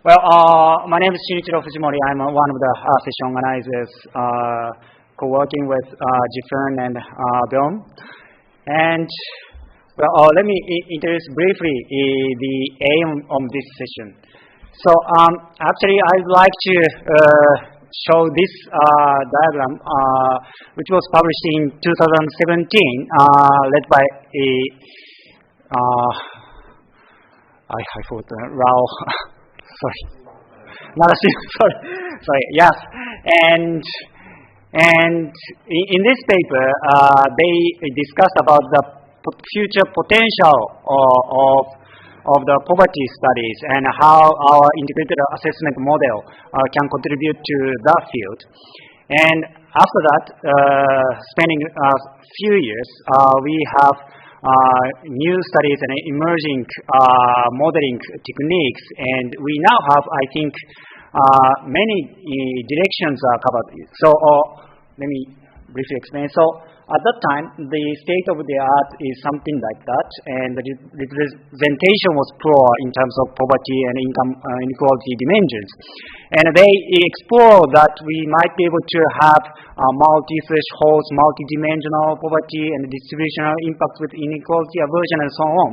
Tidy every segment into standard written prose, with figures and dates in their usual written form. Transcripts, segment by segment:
Well, my name is Shinichiro Fujimori. I'm one of the session organizers, co-working with Jifern and Bill. And well, let me introduce briefly the aim of this session. So actually, I'd like to show this diagram, which was published in 2017, led by I forgot Rao. Sorry, sorry. Yes, and in this paper, they discussed about the future potential of the poverty studies and how our integrated assessment model can contribute to that field. And after that, spending a few years, we have new studies and emerging modeling techniques, and we now have, I think, many directions are covered. So let me briefly explain. So at that time, the state of the art is something like that, and the representation was poor in terms of poverty and income inequality dimensions. And they explore that we might be able to have multi-thresholds, multi-dimensional poverty and distributional impacts with inequality aversion and so on.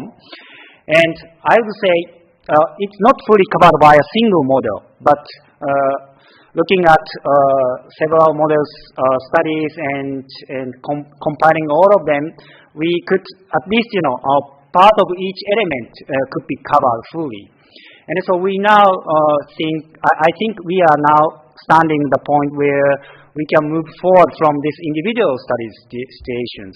And I would say it's not fully covered by a single model, but looking at several models, studies, and compiling all of them, we could at least, part of each element could be covered fully. And so we now I think we are now standing at the point where we can move forward from these individual studies stations.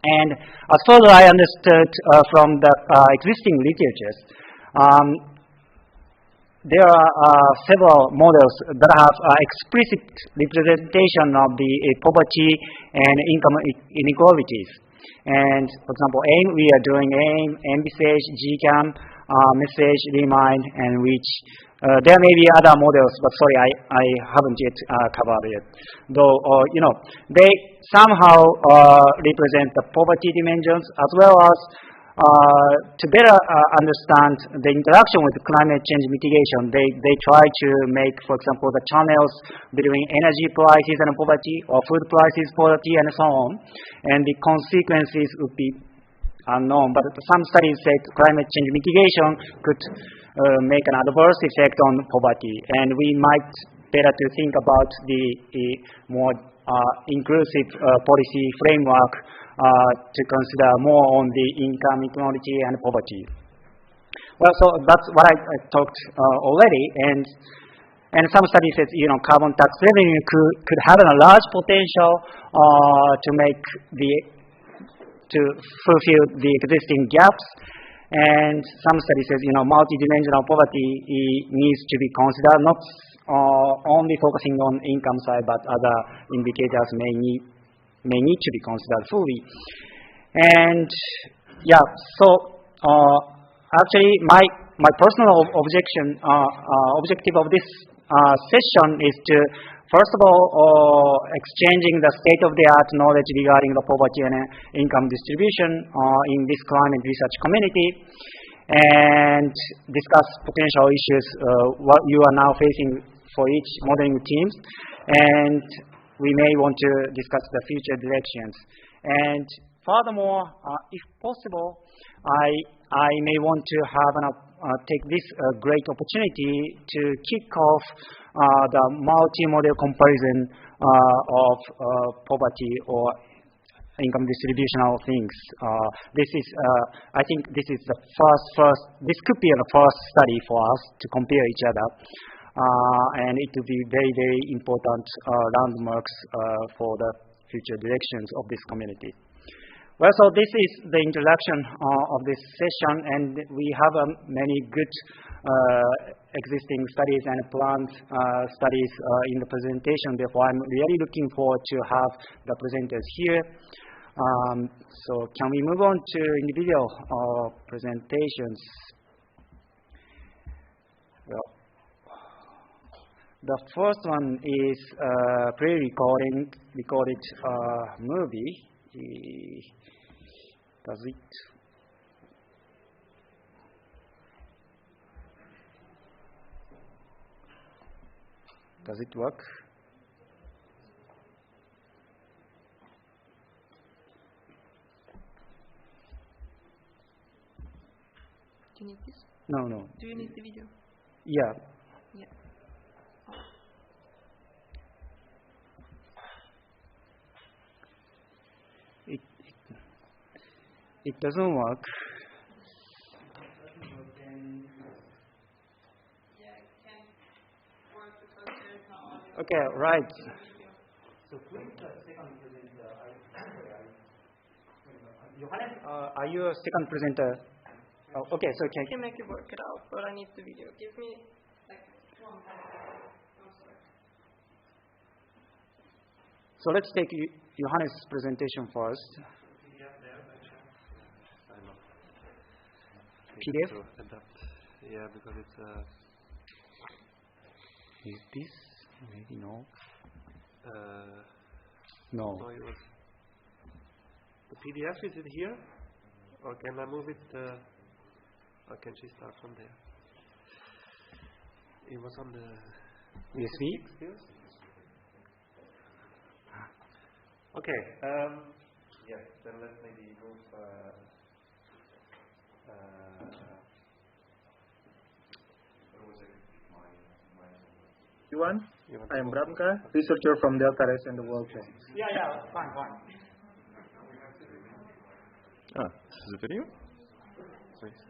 And as far as I understood from the existing literatures, there are several models that have explicit representation of the poverty and income inequalities. And for example, AIM, we are doing AIM, MBSAGE, GCAM, Message, Remind, and Reach. There may be other models, but sorry, I haven't yet covered it. Though, they somehow represent the poverty dimensions as well as to better understand the interaction with climate change mitigation. They try to make, for example, the channels between energy prices and poverty, or food prices, poverty, and so on. And the consequences would be unknown. But some studies say climate change mitigation could make an adverse effect on poverty. And we might better to think about the more inclusive policy framework to consider more on the income inequality and poverty. Well, so that's what I talked already, and some studies said carbon tax revenue could have a large potential to fulfill the existing gaps, and some studies says multidimensional poverty needs to be considered, not only focusing on income side, but other indicators may need to be considered fully. And yeah, so actually my personal objective of this session is to, first of all, exchanging the state-of-the-art knowledge regarding the poverty and income distribution in this climate research community, and discuss potential issues what you are now facing for each modeling teams, and we may want to discuss the future directions. And furthermore, if possible, I may want to have take this great opportunity to kick off the multi-model comparison of poverty or income distributional things. This is, I think, this is the first. This could be the first study for us to compare each other, and it will be very, very important landmarks for the future directions of this community. Well, so this is the introduction of this session, and we have many good existing studies and planned studies in the presentation. Therefore, I'm really looking forward to have the presenters here. So can we move on to individual presentations? Well, the first one is pre-recorded movie. Does it? Does it work? Do you need this? No, no. Do you need the video? Yeah. Yeah. It doesn't work. Okay, right. So who is the second presenter? Johannes, are you a second presenter? Oh, okay, so I can make it work it out, but I need the video. Give me like 1 minute. I'm sorry. So let's take Johannes' presentation first. PDF? To adapt. Yeah, because it's Is this? Maybe no. No, No. it was the PDF. Is it here, or can I move it? Or can she start from there? It was on the USB? skills. Okay. Yes. Then let's maybe move. Everyone, I am Bramka, researcher from Delta Race and the World Bank. Yeah, fine. This is a video. Please.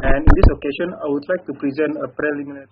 And in this occasion, I would like to present a preliminary.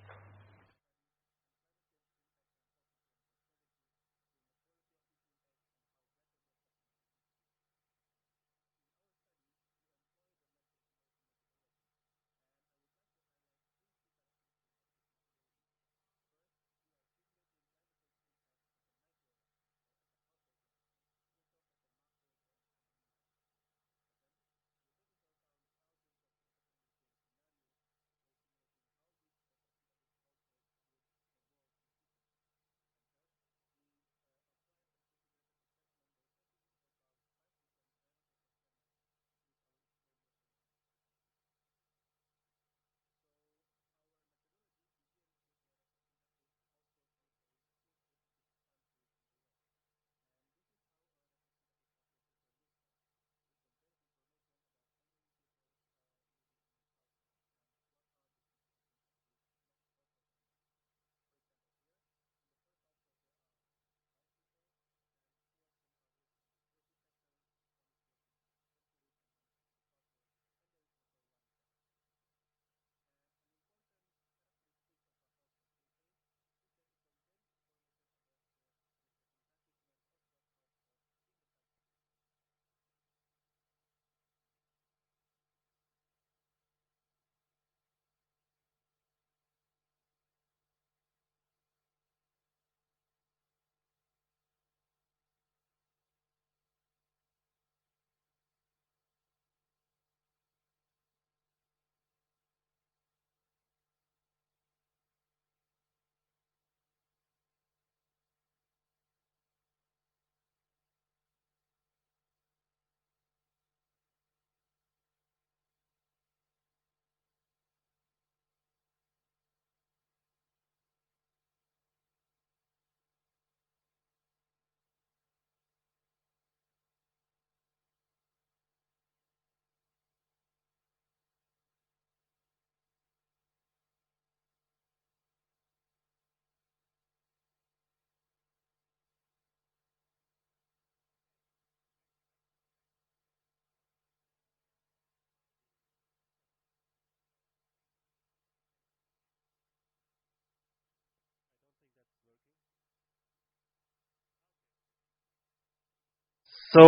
So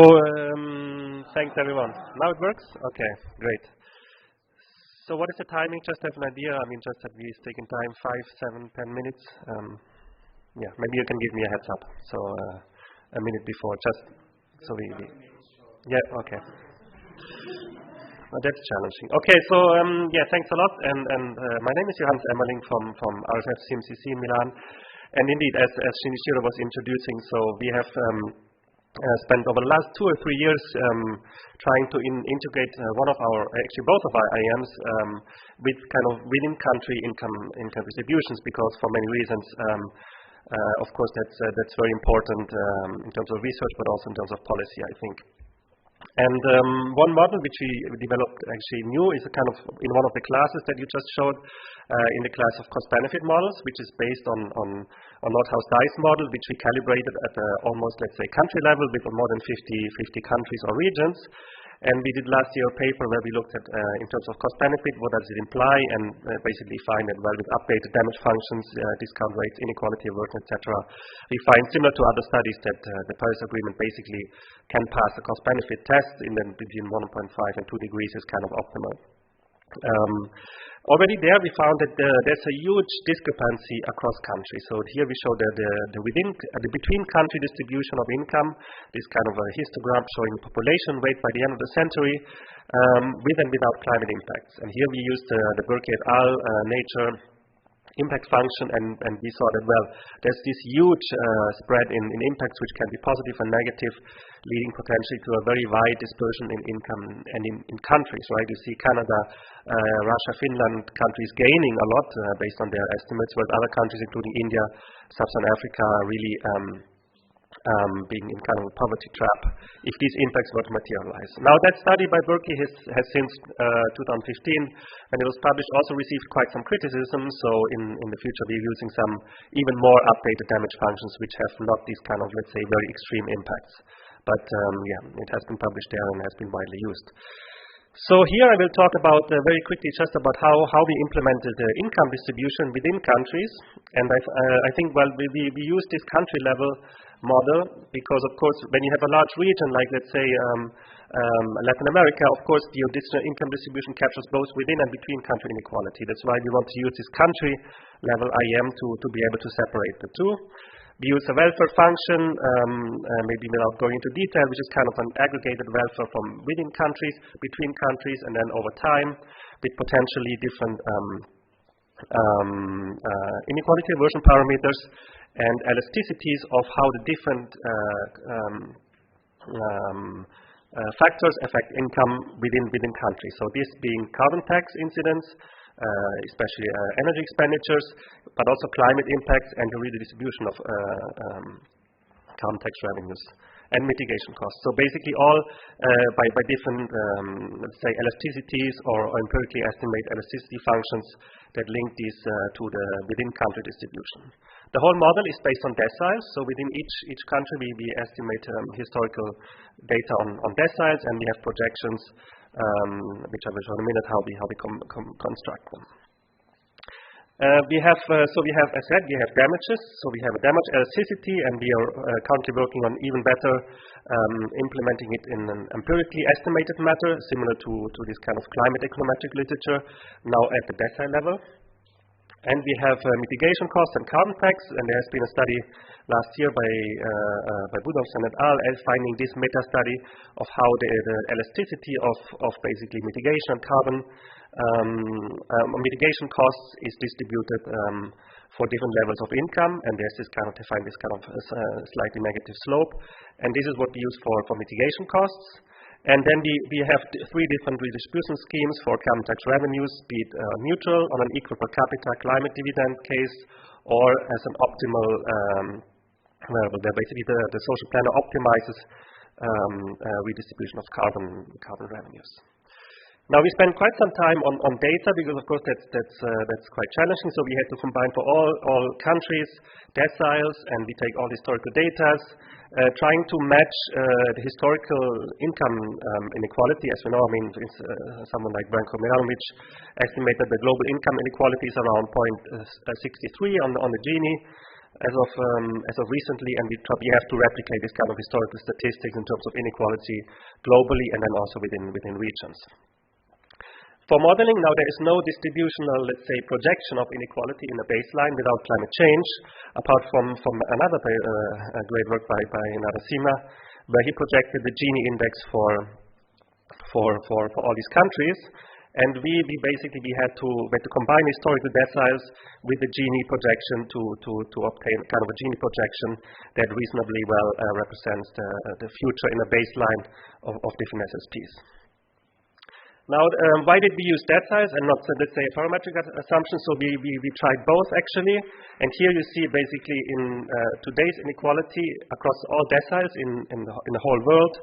thanks everyone. Now it works. Okay, great. So what is the timing? Just to have an idea. I mean, just that we're taking time, 5, 7, 10 minutes. Yeah, maybe you can give me a heads up. So a minute before, just so we. Yeah. Okay. Well, that's challenging. Okay, so yeah, thanks a lot. And my name is Johannes Emmerling from RFF CMCC in Milan. And indeed, as Shinichiro was introducing, so we have spent over the last 2 or 3 years trying to integrate both of our IAMs with kind of within country income distributions, because for many reasons, of course, that's very important in terms of research, but also in terms of policy, I think. And one model which we developed actually new is a kind of in one of the classes that you just showed, in the class of cost-benefit models, which is based on Nordhaus Dice model, which we calibrated at almost, let's say, country level with more than 50 countries or regions. And we did last year a paper where we looked at, in terms of cost-benefit, what does it imply, and basically find that, well, with updated damage functions, discount rates, inequality aversion, etc., we find, similar to other studies, that the Paris Agreement basically can pass the cost-benefit test in between 1.5 and 2 degrees is kind of optimal. Already there we found that there's a huge discrepancy across countries. So here we show the between country distribution of income, this kind of a histogram showing population weight by the end of the century, with and without climate impacts. And here we used the Berkeley et al. Nature impact function, and we saw that, well, there's this huge spread in impacts which can be positive and negative, leading potentially to a very wide dispersion in income and in countries, right? You see Canada, Russia, Finland, countries gaining a lot based on their estimates, whereas other countries, including India, Sub-Saharan Africa, are really being in kind of a poverty trap if these impacts were to materialize. Now, that study by Berkeley has since 2015, when it was published, also received quite some criticism. So in the future, we're using some even more updated damage functions which have not these kind of, let's say, very extreme impacts. But it has been published there and has been widely used. So here I will talk about very quickly just about how we implemented the income distribution within countries. And I think, well, we use this country level model because, of course, when you have a large region like, let's say, Latin America, of course, the additional income distribution captures both within and between country inequality. That's why we want to use this country level IM to be able to separate the two. We use a welfare function, maybe without going into detail, which is kind of an aggregated welfare from within countries, between countries, and then over time, with potentially different inequality aversion parameters and elasticities of how the different factors affect income within countries. So this being carbon tax incidence, especially energy expenditures, but also climate impacts and the redistribution of carbon tax revenues and mitigation costs. So basically all by different, let's say, elasticities or empirically estimate elasticity functions that link these to the within-country distribution. The whole model is based on deciles, so within each country we estimate historical data on deciles, and we have projections, which I will show in a minute how we construct them. We have, as said, we have damages. So we have a damage elasticity, and we are currently working on even better implementing it in an empirically estimated matter, similar to this kind of climate econometric literature, now at the decile level. And we have mitigation costs and carbon tax, and there has been a study last year by Budolfsen et al. Finding this meta-study of how the elasticity of basically mitigation and carbon mitigation costs is distributed for different levels of income, and there's this kind of defined this kind of slightly negative slope, and this is what we use for mitigation costs. And then we have 3 different redistribution schemes for carbon tax revenues, be it neutral on an equal per capita climate dividend case, or as an optimal variable, where basically the social planner optimizes redistribution of carbon revenues. Now we spent quite some time on data because, of course, that's quite challenging. So we had to combine for all countries deciles, and we take all historical data, trying to match the historical income inequality. As we know, I mean, someone like Branko Milanovic estimated the global income inequality is around 0.63 on the Gini as of recently, and we have to replicate this kind of historical statistics in terms of inequality globally and then also within regions. For modeling, now there is no distributional, let's say, projection of inequality in a baseline without climate change, apart from another great work by Narasimha, where he projected the Gini index for all these countries. And we had to combine historical deciles with the Gini projection to obtain kind of a Gini projection that reasonably well represents the future in a baseline of different SSPs. Now, why did we use deciles and not, let's say, a parametric assumption? So we tried both actually, and here you see basically in today's inequality across all deciles in the whole world,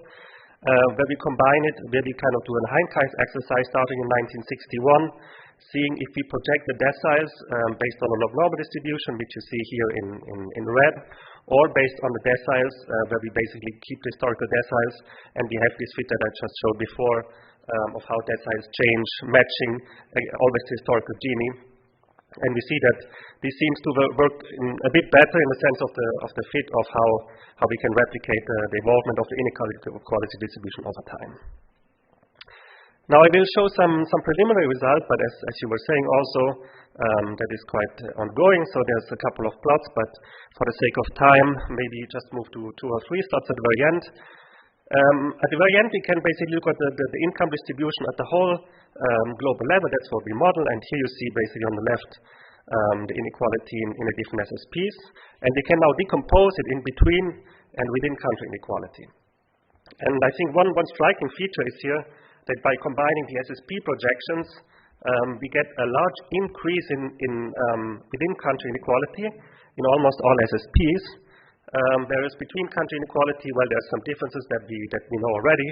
where we combine it, where we kind of do a hindsight exercise starting in 1961, seeing if we project the deciles based on a log normal distribution, which you see here in red, or based on the deciles where we basically keep the historical deciles, and we have this fit that I just showed before of how deciles change, matching always the historical Gini. And we see that this seems to work a bit better in the sense of the fit of how we can replicate the evolvement of the inequality distribution over time. Now I will show some preliminary results, but as you were saying also, that is quite ongoing, so there's a couple of plots, but for the sake of time, maybe just move to 2 or 3 plots at the very end. At the very end, we can basically look at the income distribution at the whole global level. That's what we model, and here you see basically on the left the inequality in the different SSPs, and we can now decompose it in between and within country inequality. And I think one striking feature is here that by combining the SSP projections, we get a large increase in within country inequality in almost all SSPs. Whereas between country inequality, well, there's some differences that we know already,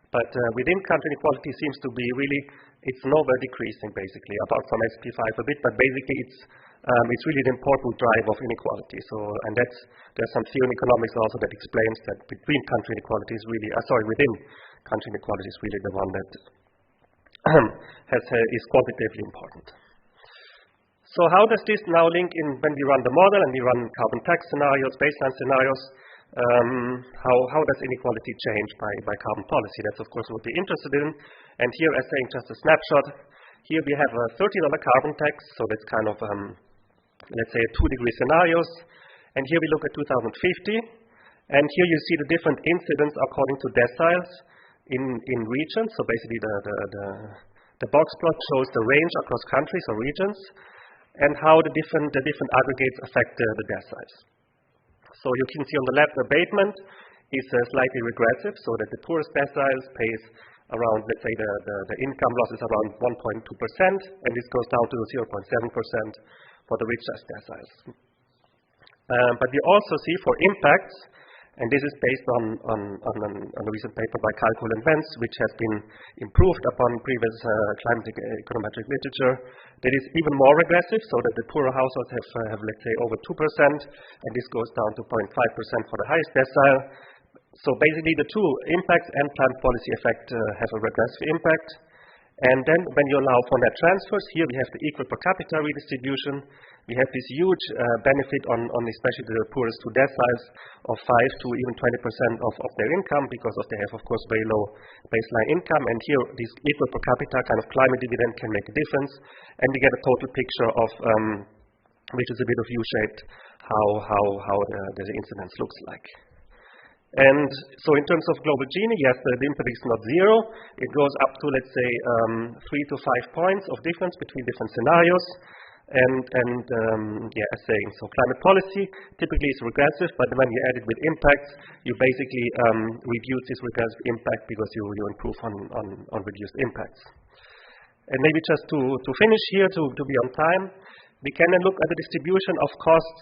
but within country inequality seems to be really, it's nowhere decreasing basically, apart from SP5 a bit, but basically it's really the important drive of inequality. So, and there's some theory in economics also that explains that between country inequality is really, within country inequality is really the one that is quantitatively important. So how does this now link in when we run the model and we run carbon tax scenarios, baseline scenarios? How does inequality change by carbon policy? That's of course what we're interested in. And here, as saying just a snapshot, here we have a $30 carbon tax, so that's kind of, let's say, 2-degree scenarios. And here we look at 2050, and here you see the different incidence according to deciles in regions. So basically the box plot shows the range across countries or regions, and how the different aggregates affect the deciles. So you can see on the left, abatement is slightly regressive, so that the poorest deciles pays around, let's say, the income loss is around 1.2%, and this goes down to 0.7% for the richest deciles. But we also see for impacts, and this is based on a recent paper by Calcul and Vance, which has been improved upon previous climate econometric literature, that is even more regressive, so that the poorer households have let's say, over 2%, and this goes down to 0.5% for the highest decile. So basically the two impacts and climate policy effect have a regressive impact. And then when you allow for net transfers, here we have the equal per capita redistribution. We have this huge benefit on especially the poorest 2 deciles of 5 to even 20% of their income, because they have, of course, very low baseline income. And here, this equal per capita kind of climate dividend can make a difference. And we get a total picture of, which is a bit of U-shaped, how the incidence looks like. And so in terms of global Gini, yes, the impact is not 0. It goes up to, let's say, 3 to 5 points of difference between different scenarios. As saying, so climate policy typically is regressive, but when you add it with impacts, you basically reduce this regressive impact because you improve on reduced impacts. And maybe just to finish here, to be on time, we can then look at the distribution of costs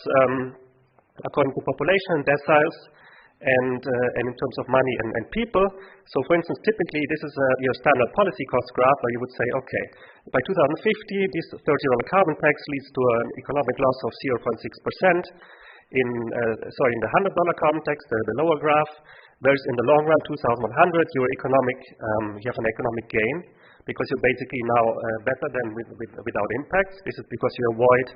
according to population and deciles, and in terms of money and people. So for instance, typically this is your standard policy cost graph where you would say, okay, by 2050, this $30 carbon tax leads to an economic loss of 0.6%. In the $100 carbon tax, the lower graph, whereas in the long run, 2100, you have an economic gain because you're basically now better than without impacts. This is because you avoid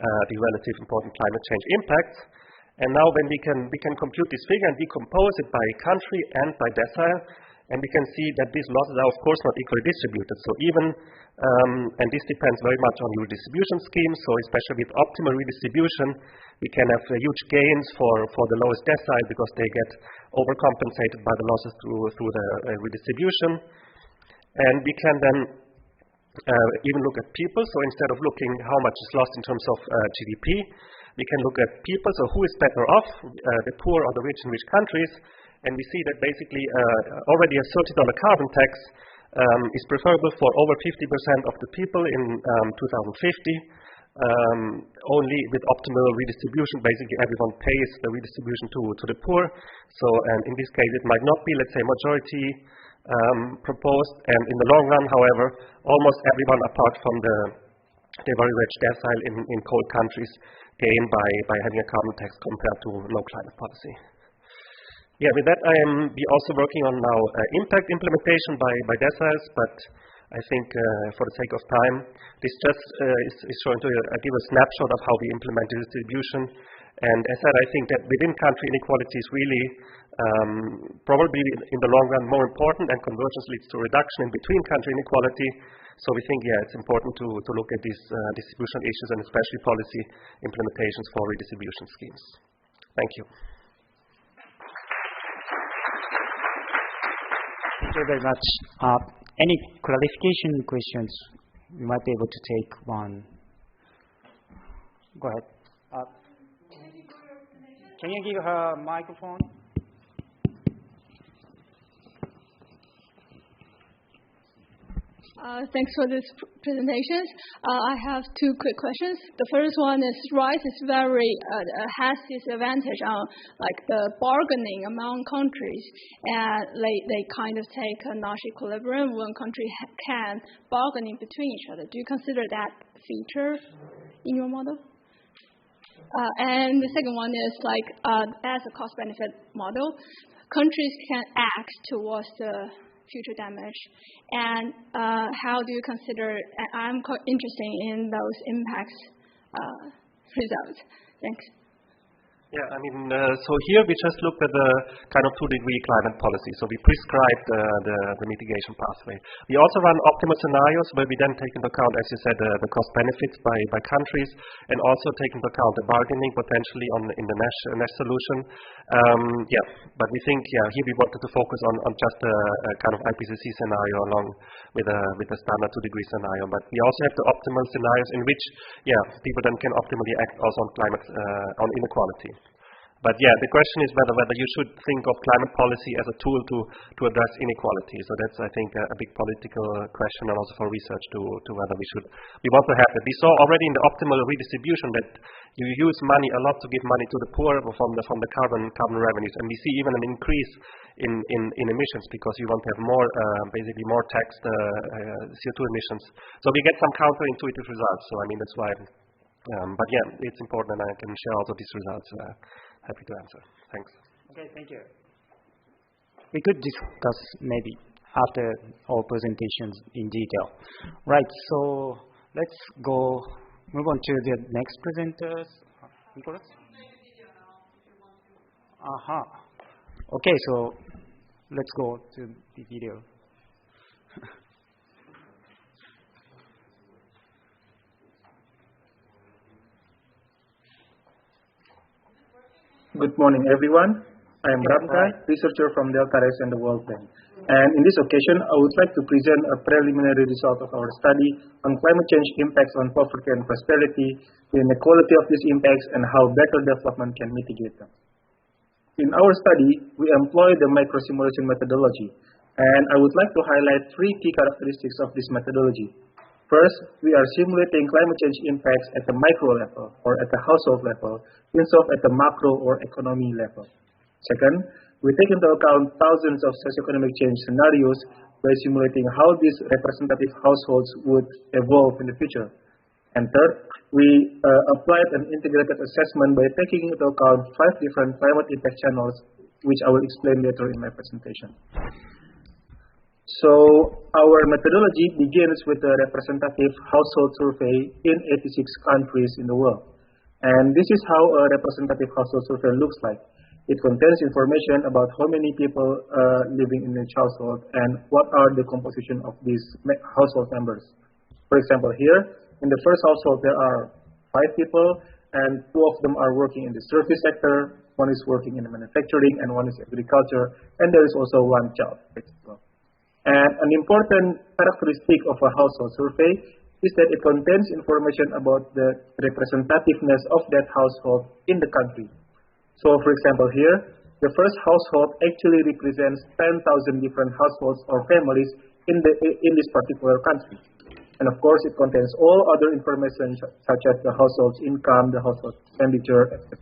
the relative important climate change impacts. And now when we can compute this figure and decompose it by country and by decile, and we can see that these losses are of course not equally distributed. So even, and this depends very much on your distribution scheme, so especially with optimal redistribution, we can have huge gains for the lowest decile because they get overcompensated by the losses through the redistribution. And we can then even look at people. So instead of looking how much is lost in terms of GDP, we can look at people. So who is better off, the poor or the rich in which countries? And we see that basically already a $30 carbon tax is preferable for over 50% of the people in 2050. Only with optimal redistribution, basically everyone pays the redistribution to the poor. So in this case, it might not be, let's say, majority proposed. And in the long run, however, almost everyone apart from the very rich decile in cold countries gain by having a carbon tax compared to no climate policy. Yeah, with that, I am also working on now impact implementation by deciles, but I think for the sake of time, this just is showing to give a snapshot of how we implement the distribution. And as said, I think that within country inequality is really probably in the long run more important, and convergence leads to reduction in between country inequality. So we think, yeah, it's important to look at these distribution issues and especially policy implementations for redistribution schemes. Thank you. Thank you very much. Any clarification questions? You might be able to take one. Go ahead. Can you give her a microphone? Thanks for this presentations. I have two quick questions. The first one is rice is has this advantage on like the bargaining among countries, and they kind of take a nice equilibrium when countries can bargaining between each other. Do you consider that feature in your model? And the second one is like as a cost benefit model, countries can act towards the future damage, and how do you consider? I'm quite interested in those impacts results. Thanks. Yeah, I mean, so here we just looked at the kind of 2-degree climate policy. So we prescribed the mitigation pathway. We also run optimal scenarios where we then take into account, as you said, the cost benefits by countries, and also take into account the bargaining potentially in the Nash solution. Yeah, but we think, yeah, here we wanted to focus on just a kind of IPCC scenario along with a standard 2-degree scenario. But we also have the optimal scenarios in which, yeah, people then can optimally act also on climate, on inequality. But yeah, the question is whether you should think of climate policy as a tool to address inequality. So that's, I think, a big political question, and also for research to whether we want to have it. We saw already in the optimal redistribution that you use money a lot to give money to the poor from the carbon revenues, and we see even an increase in emissions because you want to have more basically more taxed CO2 emissions. So we get some counterintuitive results. So I mean that's why. But yeah, it's important, and I can share also these results. Happy to answer. Thanks. Okay, thank you. We could discuss maybe after our presentations in detail. Right, so let's move on to the next presenters. Nicholas? Okay, so let's go to the video. Good morning, everyone. I am Ramkai, researcher from Delta RES and the World Bank. And in this occasion, I would like to present a preliminary result of our study on climate change impacts on poverty and prosperity, the inequality of these impacts, and how better development can mitigate them. In our study, we employ the microsimulation methodology, and I would like to highlight 3 key characteristics of this methodology. First, we are simulating climate change impacts at the micro level or at the household level instead of at the macro or economy level. Second, we take into account thousands of socioeconomic change scenarios by simulating how these representative households would evolve in the future. And third, we applied an integrated assessment by taking into account 5 different climate impact channels, which I will explain later in my presentation. So our methodology begins with a representative household survey in 86 countries in the world. And this is how a representative household survey looks like. It contains information about how many people living in each household and what are the composition of these household members. For example, here in the first household there are 5 people, and 2 of them are working in the service sector, 1 is working in manufacturing, and 1 is agriculture, and there is also 1 child. And an important characteristic of a household survey is that it contains information about the representativeness of that household in the country. So, for example, here, the first household actually represents 10,000 different households or families in this particular country. And of course, it contains all other information such as the household's income, the household expenditure, etc.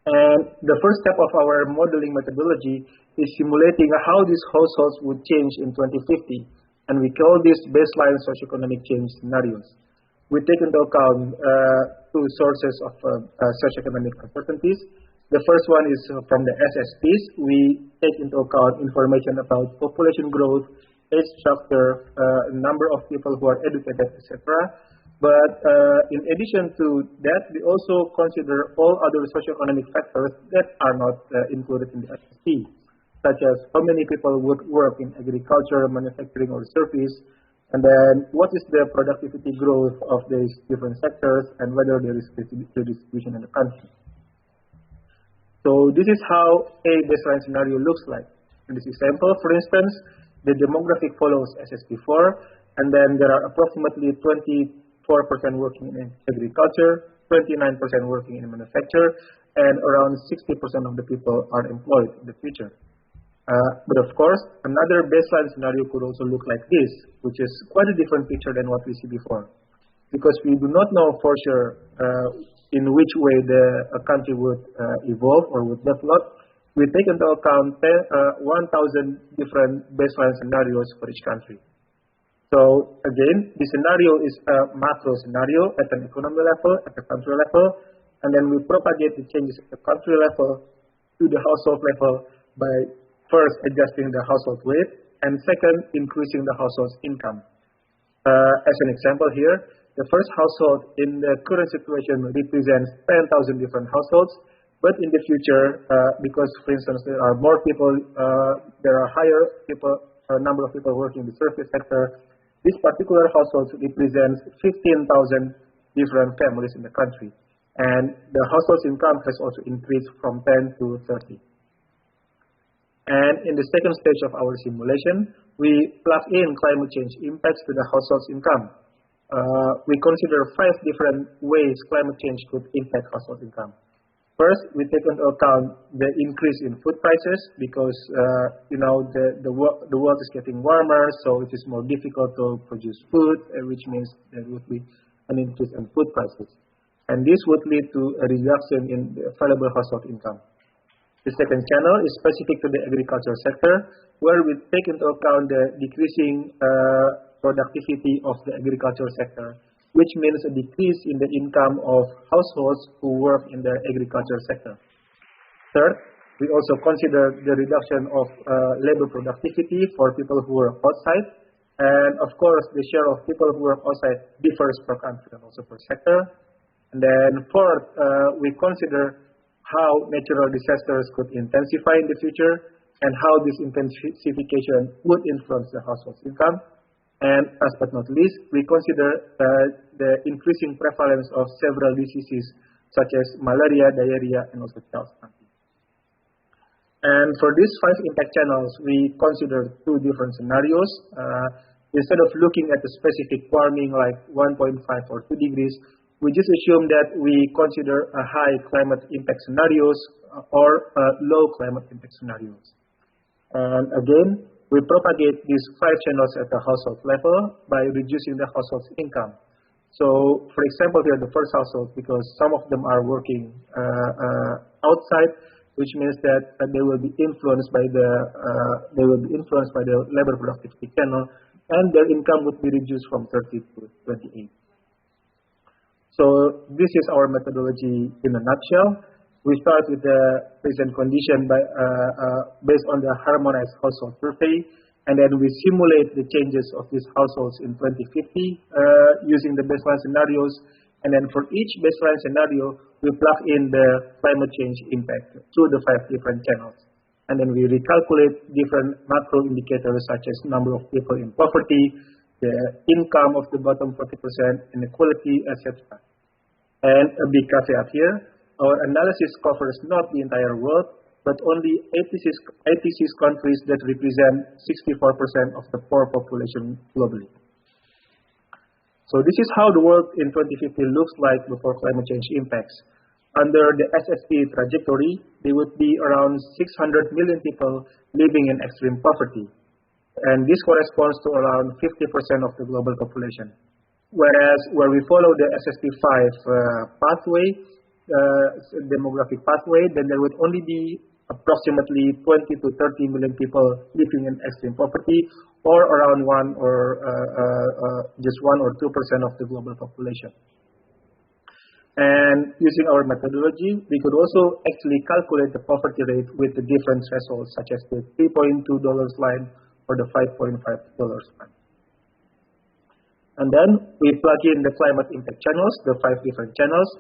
And the first step of our modeling methodology is simulating how these households would change in 2050. And we call this baseline socioeconomic change scenarios. We take into account two sources of socioeconomic uncertainties. The first one is from the SSPs. We take into account information about population growth, age structure, number of people who are educated, etc. But in addition to that, we also consider all other socioeconomic factors that are not included in the SSP, such as how many people would work in agriculture, manufacturing, or service, and then what is the productivity growth of these different sectors, and whether there is redistribution in the country. So this is how a baseline scenario looks like. In this example, for instance, the demographic follows SSP4, and then there are approximately 24% working in agriculture, 29% working in manufacture, and around 60% of the people are employed in the future. But of course, another baseline scenario could also look like this, which is quite a different picture than what we see before. Because we do not know for sure in which way a country would evolve or would develop, we take into account 1,000 different baseline scenarios for each country. So again, the scenario is a macro scenario at an economy level, at the country level, and then we propagate the changes at the country level to the household level by first adjusting the household weight, and second, increasing the household's income. As an example here, the first household in the current situation represents 10,000 different households, but in the future, because, for instance, there are more people, there are higher number of people working in the service sector, this particular household represents 15,000 different families in the country. And the household's income has also increased from 10 to 30. And in the second stage of our simulation, we plug in climate change impacts to the household's income. We consider 5 different ways climate change could impact household income. First, we take into account the increase in food prices because the world is getting warmer, so it is more difficult to produce food, which means there would be an increase in food prices. And this would lead to a reduction in the available household income. The second channel is specific to the agriculture sector, where we take into account the decreasing productivity of the agriculture sector, which means a decrease in the income of households who work in the agriculture sector. Third, we also consider the reduction of labor productivity for people who work outside. And of course, the share of people who work outside differs per country and also per sector. And then fourth, we consider how natural disasters could intensify in the future and how this intensification would influence the household's income. And last but not least, we consider the increasing prevalence of several diseases such as malaria, diarrhea, and also child stunting. And for these 5 impact channels, we consider 2 different scenarios. Instead of looking at the specific warming like 1.5 or 2 degrees, we just assume that we consider a high climate impact scenarios or low climate impact scenarios. And again, we propagate these 5 channels at the household level by reducing the household's income. So, for example, here the first household, because some of them are working outside, which means that they will be influenced by the labor productivity channel, and their income would be reduced from 30 to 28. So this is our methodology in a nutshell. We start with the present condition based on the harmonized household survey, and then we simulate the changes of these households in 2050 using the baseline scenarios. And then for each baseline scenario, we plug in the climate change impact through the 5 different channels. And then we recalculate different macro indicators such as number of people in poverty, the income of the bottom 40%, inequality, etc. And a big caveat here, our analysis covers not the entire world, but only 86 countries that represent 64% of the poor population globally. So this is how the world in 2050 looks like before climate change impacts. Under the SSP trajectory, there would be around 600 million people living in extreme poverty. And this corresponds to around 50% of the global population. Whereas where we follow the SSP5 pathway, demographic pathway, then there would only be approximately 20 to 30 million people living in extreme poverty, or around just 1 or 2% of the global population. And using our methodology, we could also actually calculate the poverty rate with the different thresholds, such as the $3.2 line or the $5.5 line. And then we plug in the climate impact channels, the 5 different channels,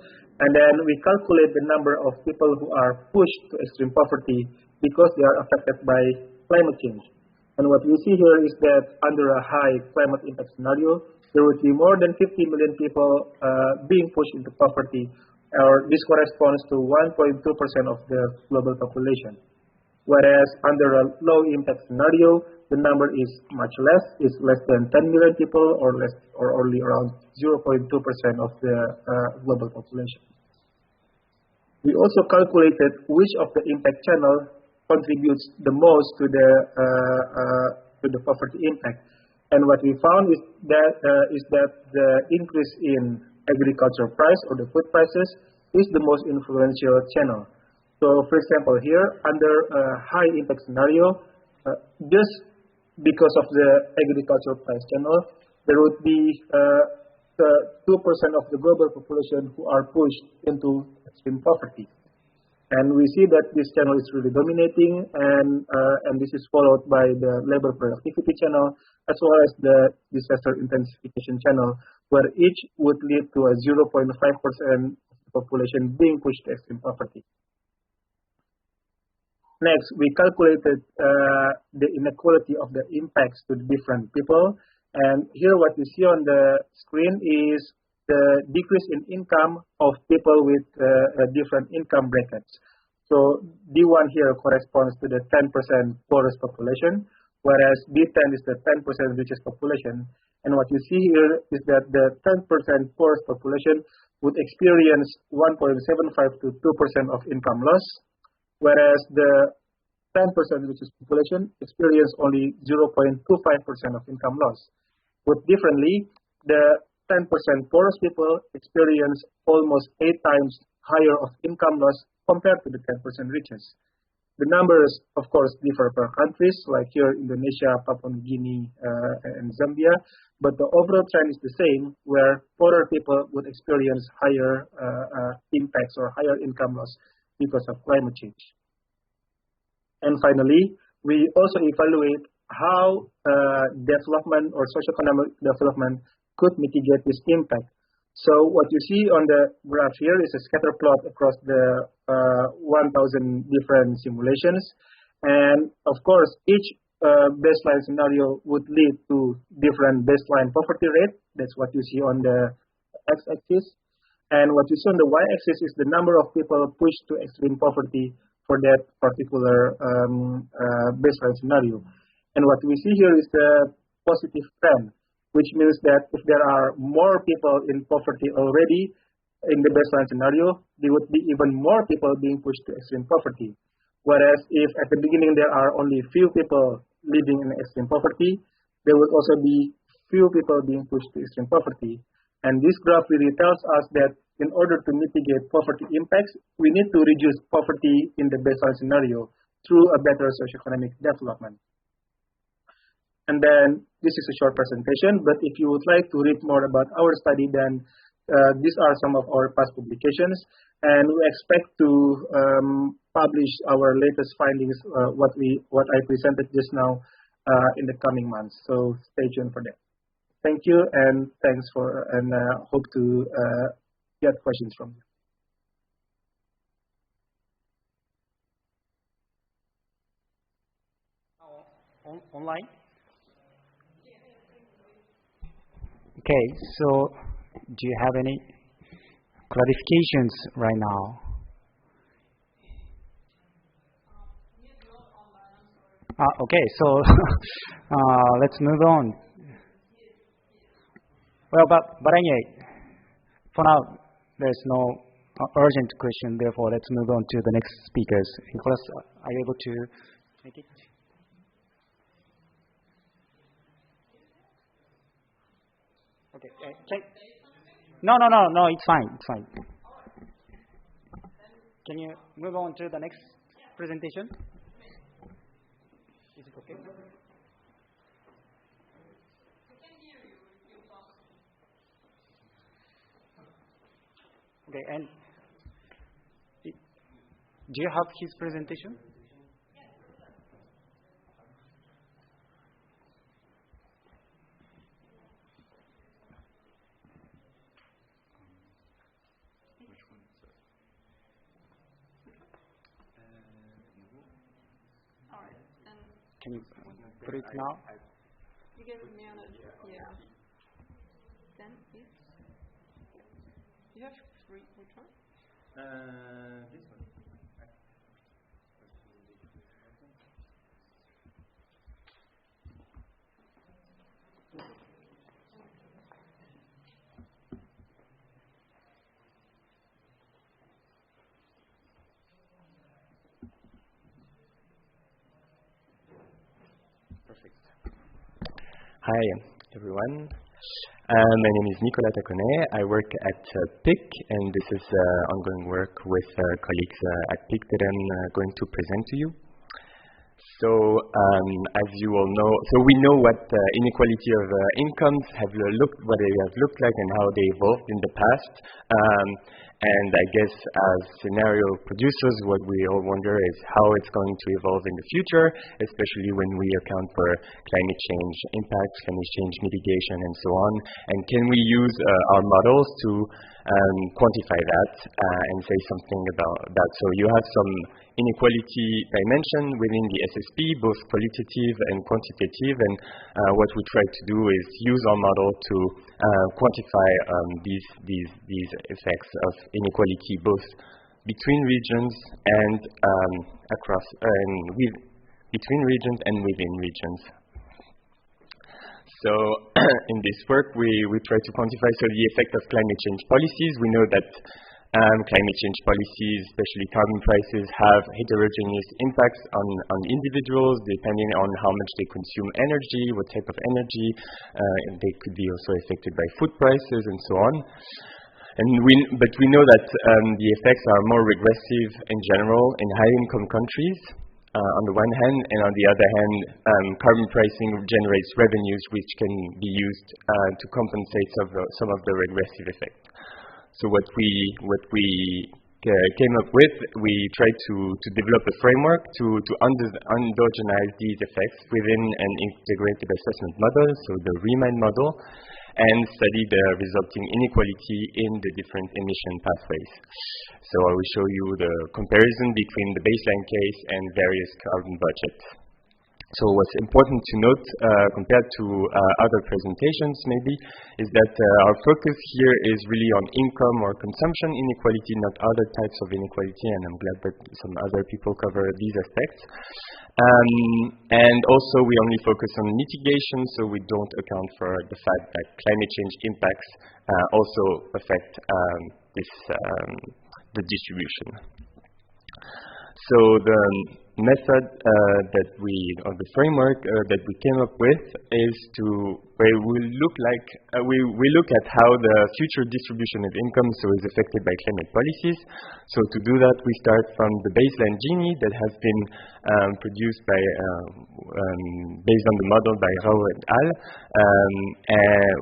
and then we calculate the number of people who are pushed to extreme poverty because they are affected by climate change. And what we see here is that under a high climate impact scenario, there would be more than 50 million people being pushed into poverty, or this corresponds to 1.2% of the global population. Whereas under a low impact scenario, the number is much less, is less than 10 million people, or only around 0.2% of the global population. We also calculated which of the impact channel contributes the most to the poverty impact. And what we found is that the increase in agricultural price or the food prices is the most influential channel. So, for example, here under a high impact scenario, just because of the agricultural price channel, there would be 2% of the global population who are pushed into extreme poverty. And we see that this channel is really dominating, and this is followed by the labor productivity channel, as well as the disaster intensification channel, where each would lead to a 0.5% of the population being pushed to extreme poverty. Next, we calculated the inequality of the impacts to the different people. And here what you see on the screen is the decrease in income of people with different income brackets. So D1 here corresponds to the 10% poorest population, whereas D10 is the 10% richest population. And what you see here is that the 10% poorest population would experience 1.75 to 2% of income loss, whereas the 10% richest population experience only 0.25% of income loss. Put differently, the 10% poorest people experience almost 8 times higher of income loss compared to the 10% richest. The numbers, of course, differ per countries, like here Indonesia, Papua New Guinea, and Zambia, but the overall trend is the same, where poorer people would experience higher impacts or higher income loss because of climate change. And finally, we also evaluate how development or socioeconomic development could mitigate this impact. So what you see on the graph here is a scatter plot across the 1,000 different simulations. And of course, each baseline scenario would lead to different baseline poverty rate. That's what you see on the x-axis. And what you see on the y-axis is the number of people pushed to extreme poverty for that particular baseline scenario. And what we see here is the positive trend, which means that if there are more people in poverty already in the baseline scenario, there would be even more people being pushed to extreme poverty. Whereas if at the beginning there are only few people living in extreme poverty, there would also be few people being pushed to extreme poverty. And this graph really tells us that in order to mitigate poverty impacts, we need to reduce poverty in the baseline scenario through a better socioeconomic development. And then this is a short presentation, but if you would like to read more about our study, then these are some of our past publications, and we expect to publish our latest findings, what I presented just now, in the coming months. So stay tuned for that. Thank you, and thanks and hope to get questions from you. Online? Okay, so do you have any clarifications right now? Okay, so let's move on. Well, but anyway, for now, there's no urgent question. Therefore, let's move on to the next speakers. Nicholas, are you able to make it? Okay. No, it's fine. It's fine. Can you move on to the next presentation? Is it okay? Okay, and do you have his presentation? Can you put it now? You gave me on it. Yeah. Then, please. You have three. Which one? This one. Perfect. Hi, everyone. My name is Nicolas Taconnet. I work at PIC, and this is ongoing work with colleagues at PIC that I'm going to present to you. So, as you all know, we know what inequality of incomes what they have looked like and how they evolved in the past. And I guess as scenario producers, what we all wonder is how it's going to evolve in the future, especially when we account for climate change impacts, climate change mitigation, and so on. And can we use our models to quantify that and say something about that? So you have some inequality dimension within the SSP, both qualitative and quantitative, and what we try to do is use our model to quantify these effects of inequality, both between regions and between regions and within regions. So in this work, we try to quantify the effect of climate change policies. We know that climate change policies, especially carbon prices, have heterogeneous impacts on individuals depending on how much they consume energy, what type of energy. And they could be also affected by food prices and so on. But we know that the effects are more regressive in general in high-income countries, on the one hand, and on the other hand, carbon pricing generates revenues which can be used to compensate some of the regressive effect. So what we came up with, we tried to develop a framework to endogenize these effects within an integrated assessment model, so the REMIND model, and study the resulting inequality in the different emission pathways. So I will show you the comparison between the baseline case and various carbon budgets. So what's important to note, compared to other presentations maybe, is that our focus here is really on income or consumption inequality, not other types of inequality, and I'm glad that some other people cover these aspects. And also we only focus on mitigation, so we don't account for the fact that climate change impacts also affect the distribution. So the method or the framework that we came up with is where we look at how the future distribution of income is affected by climate policies. So to do that, we start from the baseline Gini that has been produced by based on the model by Rao et al.,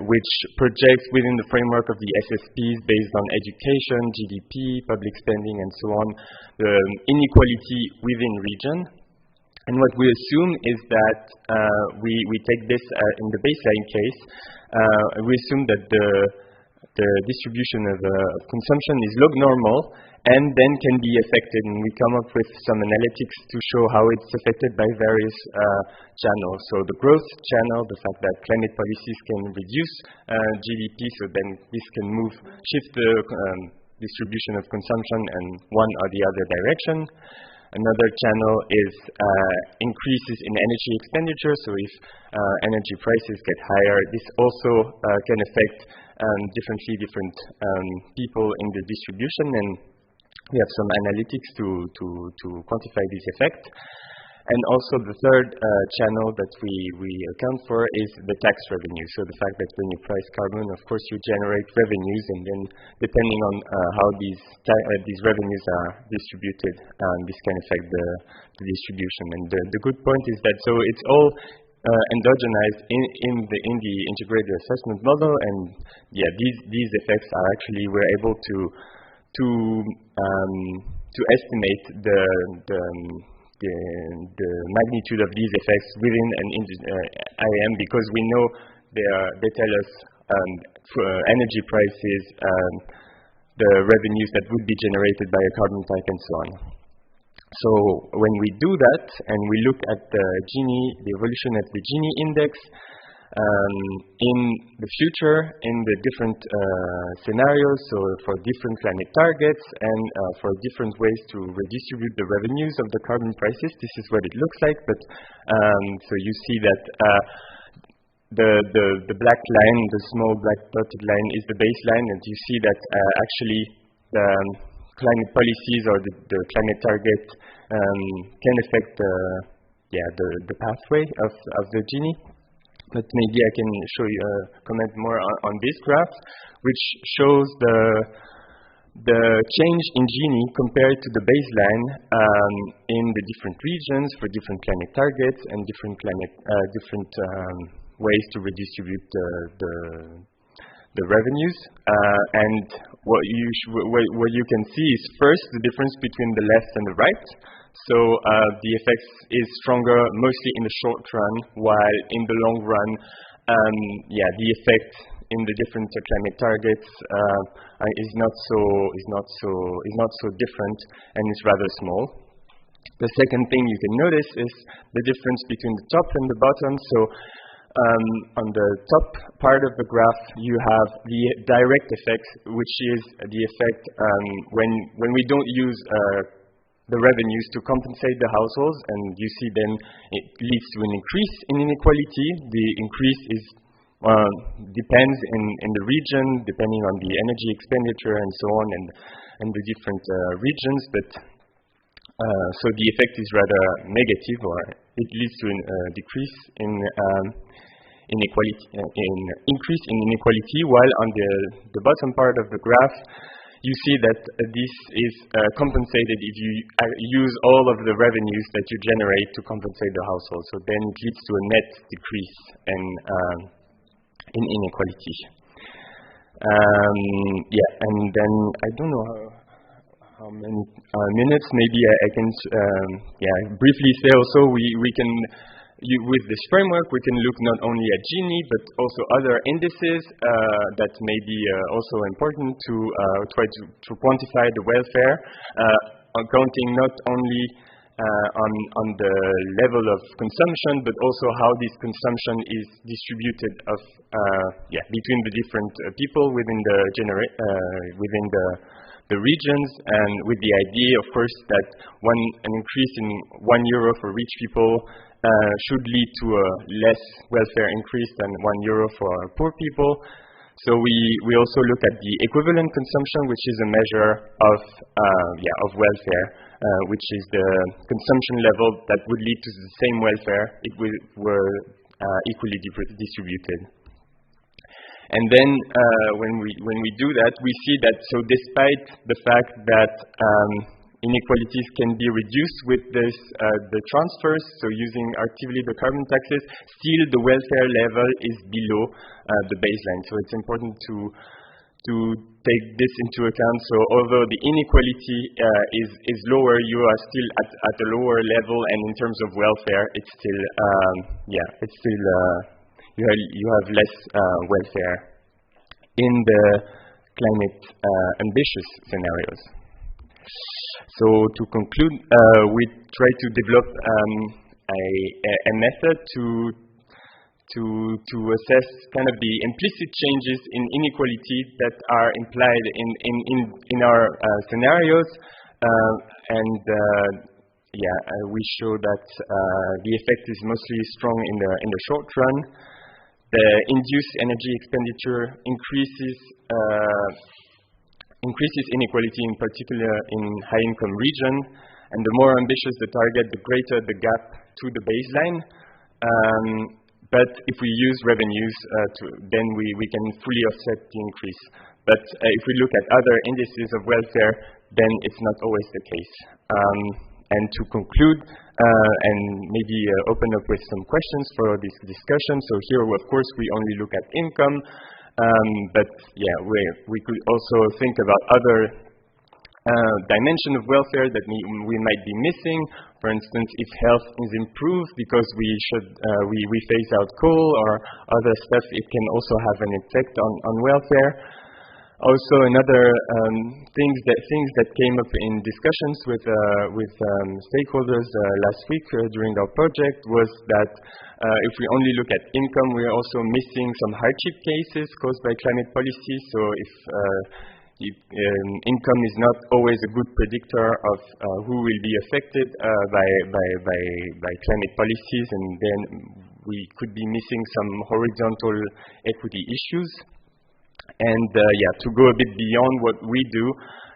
which projects within the framework of the SSPs based on education, GDP, public spending, and so on, the inequality within region. And what we assume is that we take this in the baseline case. We assume that the distribution of consumption is log normal and then can be affected, and we come up with some analytics to show how it's affected by various channels. So the growth channel, the fact that climate policies can reduce GDP, so then this can shift the distribution of consumption in one or the other direction. Another channel is increases in energy expenditure. So if energy prices get higher, this also can affect different people in the distribution, and we have some analytics to quantify this effect. And also the third channel that we account for is the tax revenue. So the fact that when you price carbon, of course, you generate revenues, and then depending on how these revenues are distributed, this can affect the distribution. And the good point is that so it's all endogenized in the integrated assessment model, and yeah, these effects are actually we're able to estimate the magnitude of these effects within an IAM, because we know they tell us for energy prices, the revenues that would be generated by a carbon type, and so on. So when we do that and we look at the evolution of the Gini index in the future, in the different scenarios, so for different climate targets and for different ways to redistribute the revenues of the carbon prices, this is what it looks like. But so you see that the black line, the small black dotted line, is the baseline, and you see that actually the climate policies or the climate target can affect the pathway of the Gini. But maybe I can show you comment more on this graph, which shows the change in Gini compared to the baseline in the different regions for different climate targets and different ways to redistribute the revenues. And what you can see is first the difference between the left and the right. So the effects is stronger mostly in the short run, while in the long run, the effect in the different climate targets is not so different, and is rather small. The second thing you can notice is the difference between the top and the bottom. So on the top part of the graph, you have the direct effect, which is the effect when we don't use the revenues to compensate the households, and you see then it leads to an increase in inequality. The increase is depends in the region, depending on the energy expenditure and so on, and the different regions. But so the effect is rather negative, or it leads to a decrease in inequality, increase in inequality. While on the bottom part of the graph, you see that this is compensated if you use all of the revenues that you generate to compensate the household. So then it leads to a net decrease in inequality. And then I don't know how many minutes. Maybe I can briefly say also we can. With this framework, we can look not only at Gini, but also other indices that may be also important to try to quantify the welfare, accounting not only on the level of consumption, but also how this consumption is distributed between the different people within the regions, and with the idea, of course, that an increase in €1 for rich people should lead to a less welfare increase than €1 for poor people. So we also look at the equivalent consumption, which is a measure of welfare, which is the consumption level that would lead to the same welfare if we were equally distributed. And then when we do that, we see that despite the fact that inequalities can be reduced with the transfers, so using actively the carbon taxes, still the welfare level is below the baseline. So it's important to take this into account. So although the inequality is lower, you are still at a lower level, and in terms of welfare, it's still you have less welfare in the climate ambitious scenarios. So to conclude, we try to develop a method to assess kind of the implicit changes in inequality that are implied in our scenarios, and we show that the effect is mostly strong in the short run. The induced energy expenditure increases inequality, in particular in high-income region, and the more ambitious the target, the greater the gap to the baseline. But if we use revenues, then we can fully offset the increase. But if we look at other indices of welfare, then it's not always the case. And to conclude, and maybe open up with some questions for this discussion. So here, of course, we only look at income, but yeah, we could also think about other dimension of welfare that we might be missing. For instance, if health is improved because we phase out coal or other stuff, it can also have an effect on welfare. Also, another things that came up in discussions with stakeholders last week during our project was that if we only look at income, we are also missing some hardship cases caused by climate policy. So if income is not always a good predictor of who will be affected by climate policies, and then we could be missing some horizontal equity issues. And to go a bit beyond what we do,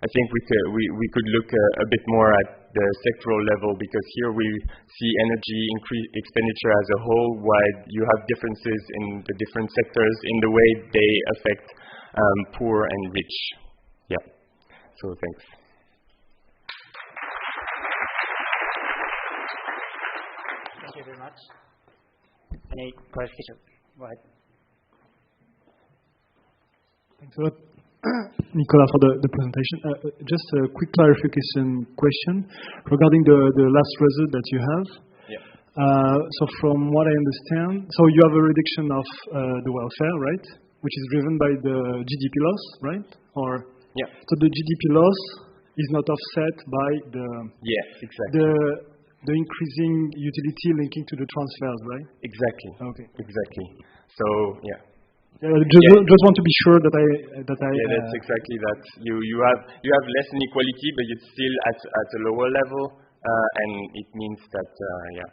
I think we could look a bit more at the sectoral level, because here we see energy expenditure as a whole, while you have differences in the different sectors in the way they affect poor and rich. Yeah. So thanks. Thank you very much. Any questions? Go ahead. Thanks a lot, Nicolas, for the presentation. Just a quick clarification question regarding the last result that you have. Yeah. So from what I understand, so you have a reduction of the welfare, right? Which is driven by the GDP loss, right? Or yeah. So the GDP loss is not offset by the exactly the increasing utility linking to the transfers, right? Exactly. Okay. Exactly. So yeah. Just want to be sure that I. Yeah, that's exactly that. You have less inequality, but it's still at a lower level, and it means that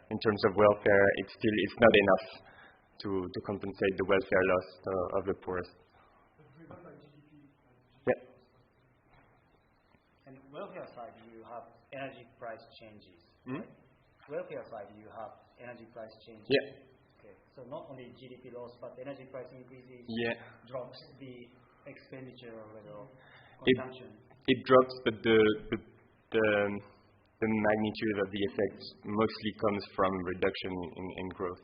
in terms of welfare, it's not enough to compensate the welfare loss of the poorest. Yeah. And welfare side, you have energy price changes. Hmm? Right? Welfare side, you have energy price changes. Yeah. So not only GDP loss, but energy price increases drops the expenditure level, consumption. It drops, but the magnitude of the effect mostly comes from reduction in growth.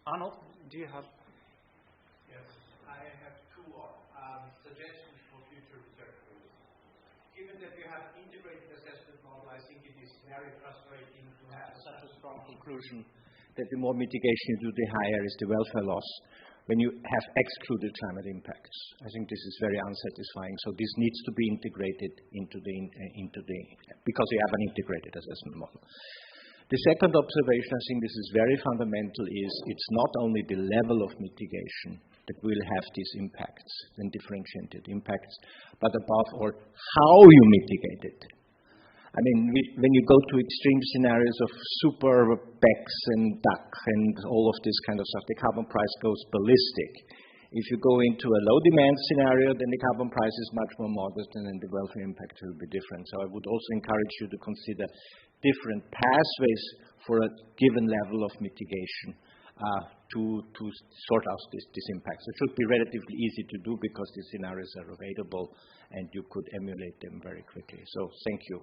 Arnold, do you have? Yes, I have two suggestions for future research. Given that we have integrated assessment model, I think it is very frustrating to have such a strong conclusion that the more mitigation you do, the higher is the welfare loss when you have excluded climate impacts. I think this is very unsatisfying. So this needs to be integrated into the because we have an integrated assessment model. The second observation, I think this is very fundamental, is it's not only the level of mitigation that will have these impacts and differentiated impacts, but above all, how you mitigate it. I mean, when you go to extreme scenarios of super BECCS and DAC and all of this kind of stuff, the carbon price goes ballistic. If you go into a low demand scenario, then the carbon price is much more modest, and then the welfare impact will be different. So I would also encourage you to consider different pathways for a given level of mitigation to sort out these impacts. It should be relatively easy to do because these scenarios are available and you could emulate them very quickly. So thank you.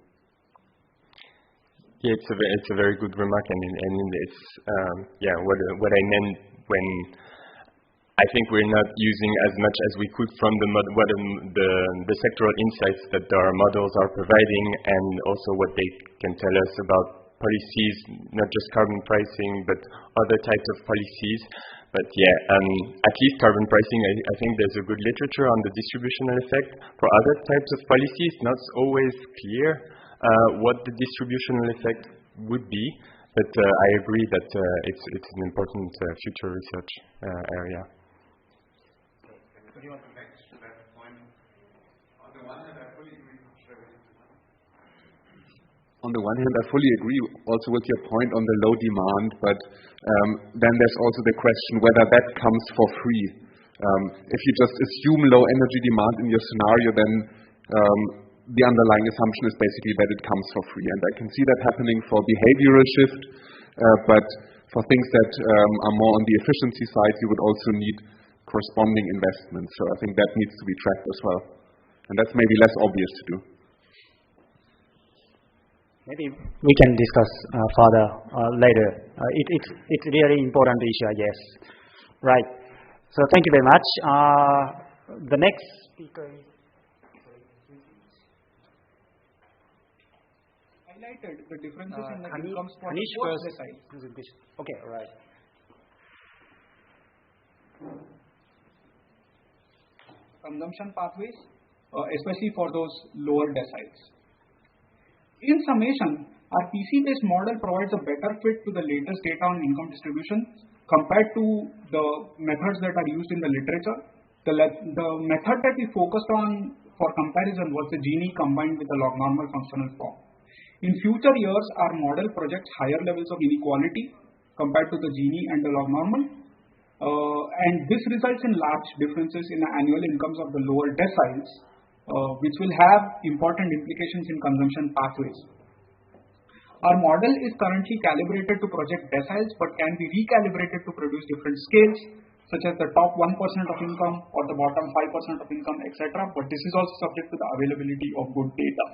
Yeah, it's a very good remark, and it's what I meant when I think we're not using as much as we could from the sectoral insights that our models are providing, and also what they can tell us about policies, not just carbon pricing, but other types of policies. But at least carbon pricing, I think there's a good literature on the distributional effect. For other types of policies, not always clear what the distributional effect would be. But I agree that it's an important future research area. Next to that point, on the one hand, I fully agree with on the one hand, I fully agree also with your point on the low demand, but then there's also the question whether that comes for free. If you just assume low energy demand in your scenario, then the underlying assumption is basically that it comes for free. And I can see that happening for behavioral shift, but for things that are more on the efficiency side, you would also need corresponding investments. So I think that needs to be tracked as well. And that's maybe less obvious to do. Maybe we can discuss further later. It's really important issue, I guess. Right. So thank you very much. The next speaker is highlighted the differences in the Anish incomes for first. decile. Okay, all right. Consumption pathways, especially for those lower deciles. In summation, our PC-based model provides a better fit to the latest data on income distribution compared to the methods that are used in the literature. The method that we focused on for comparison was the Gini combined with the log normal functional form. In future years, our model projects higher levels of inequality compared to the Gini and the log normal. And this results in large differences in the annual incomes of the lower deciles, which will have important implications in consumption pathways. Our model is currently calibrated to project deciles, but can be recalibrated to produce different scales, such as the top 1% of income or the bottom 5% of income, etc. But this is also subject to the availability of good data.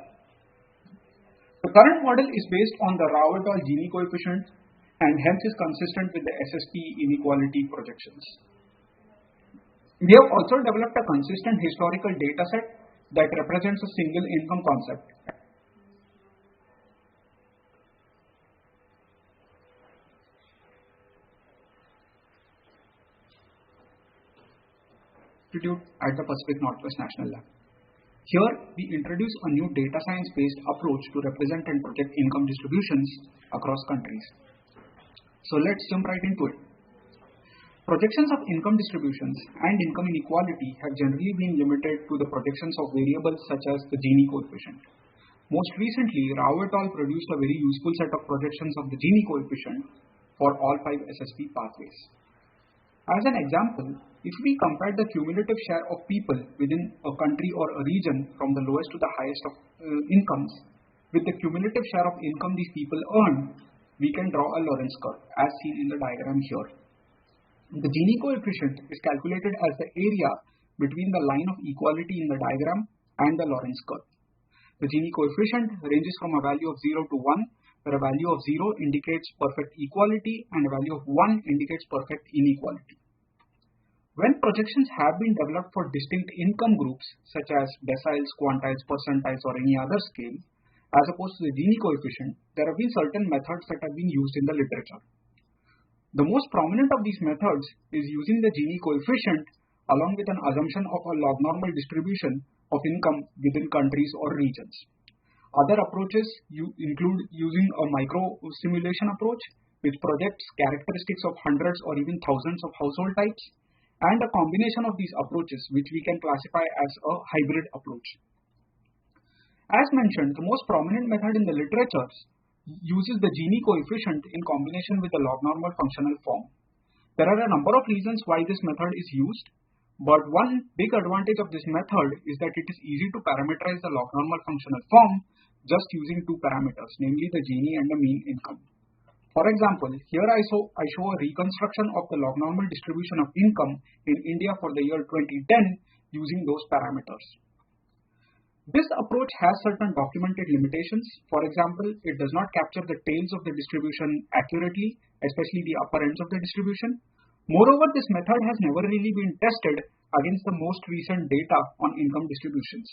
The current model is based on the Rao-et-al Gini coefficient and hence is consistent with the SSP inequality projections. We have also developed a consistent historical data set that represents a single income concept. At the Pacific Northwest National Lab. Here, we introduce a new data science-based approach to represent and project income distributions across countries. So let's jump right into it. Projections of income distributions and income inequality have generally been limited to the projections of variables such as the Gini coefficient. Most recently, Rao et al. Produced a very useful set of projections of the Gini coefficient for all 5 SSP pathways. As an example, if we compare the cumulative share of people within a country or a region from the lowest to the highest of incomes with the cumulative share of income these people earn, we can draw a Lorenz curve as seen in the diagram here. The Gini coefficient is calculated as the area between the line of equality in the diagram and the Lorenz curve. The Gini coefficient ranges from a value of 0 to 1, where a value of 0 indicates perfect equality and a value of 1 indicates perfect inequality. When projections have been developed for distinct income groups, such as deciles, quantiles, percentiles, or any other scale, as opposed to the Gini coefficient, there have been certain methods that have been used in the literature. The most prominent of these methods is using the Gini coefficient along with an assumption of a log normal distribution of income within countries or regions. Other approaches include using a micro simulation approach, which projects characteristics of hundreds or even thousands of household types, and a combination of these approaches, which we can classify as a hybrid approach. As mentioned, the most prominent method in the literature uses the Gini coefficient in combination with the log normal functional form. There are a number of reasons why this method is used, but one big advantage of this method is that it is easy to parameterize the log normal functional form just using 2 parameters, namely the Gini and the mean income. For example, here I show a reconstruction of the log normal distribution of income in India for the year 2010 using those parameters. This approach has certain documented limitations. For example, it does not capture the tails of the distribution accurately, especially the upper ends of the distribution. Moreover, this method has never really been tested against the most recent data on income distributions.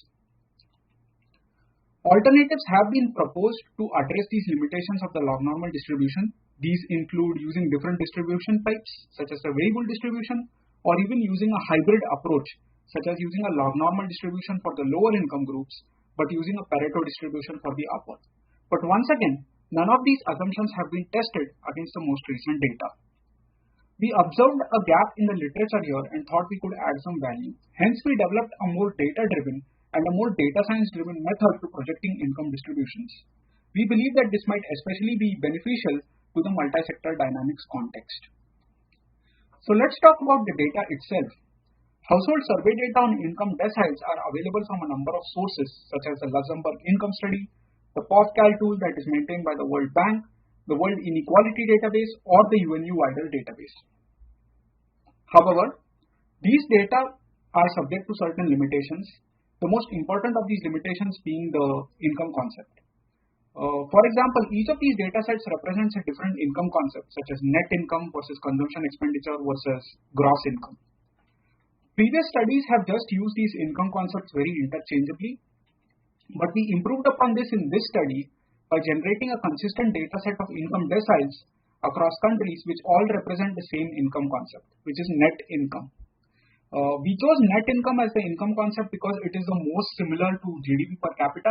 Alternatives have been proposed to address these limitations of the log normal distribution. These include using different distribution types, such as the variable distribution, or even using a hybrid approach, such as using a log normal distribution for the lower income groups, but using a Pareto distribution for the upper. But once again, none of these assumptions have been tested against the most recent data. We observed a gap in the literature here and thought we could add some value. Hence, we developed a more data-driven and a more data science-driven method to projecting income distributions. We believe that this might especially be beneficial to the multi-sector dynamics context. So let's talk about the data itself. Household survey data on income deciles are available from a number of sources such as the Luxembourg Income Study, the POSCAL tool that is maintained by the World Bank, the World Inequality Database, or the UNU Wider database. However, these data are subject to certain limitations, the most important of these limitations being the income concept. For example, each of these data sets represents a different income concept, such as net income versus consumption expenditure versus gross income. Previous studies have just used these income concepts very interchangeably, but we improved upon this in this study by generating a consistent data set of income deciles across countries which all represent the same income concept, which is net income. We chose net income as the income concept because it is the most similar to GDP per capita,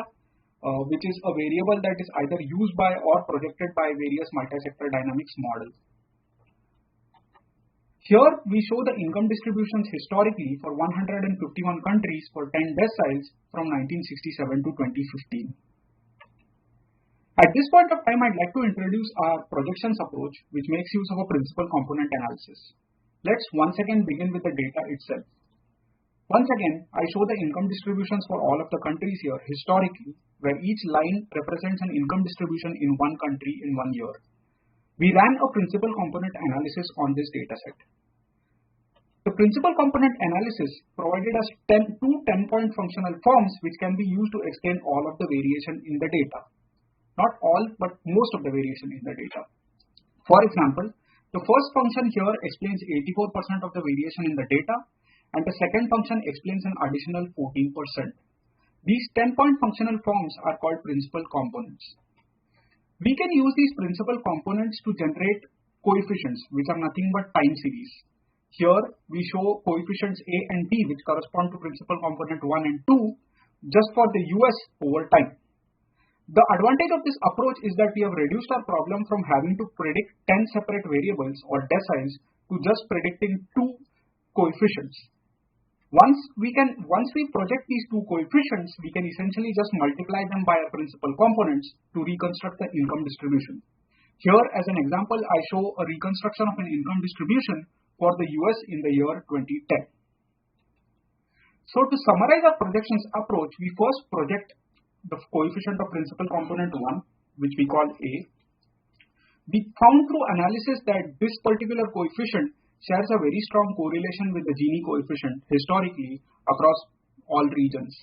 which is a variable that is either used by or projected by various multi-sector dynamics models. Here we show the income distributions historically for 151 countries for 10 deciles from 1967 to 2015. At this point of time, I'd like to introduce our projections approach, which makes use of a principal component analysis. Let's once again begin with the data itself. Once again, I show the income distributions for all of the countries here historically, where each line represents an income distribution in one country in 1 year. We ran a principal component analysis on this dataset. The principal component analysis provided us two 10-point functional forms which can be used to explain all of the variation in the data. Not all, but most of the variation in the data. For example, the first function here explains 84% of the variation in the data, and the second function explains an additional 14%. These 10-point functional forms are called principal components. We can use these principal components to generate coefficients, which are nothing but time series. Here we show coefficients A and B, which correspond to principal component 1 and 2, just for the US over time. The advantage of this approach is that we have reduced our problem from having to predict 10 separate variables or deciles to just predicting 2 coefficients. Once we project these 2 coefficients, we can essentially just multiply them by our principal components to reconstruct the income distribution. Here, as an example, I show a reconstruction of an income distribution for the US in the year 2010. So to summarize our projections approach, we first project the coefficient of principal component 1, which we call A. We found through analysis that this particular coefficient shares a very strong correlation with the Gini coefficient historically across all regions.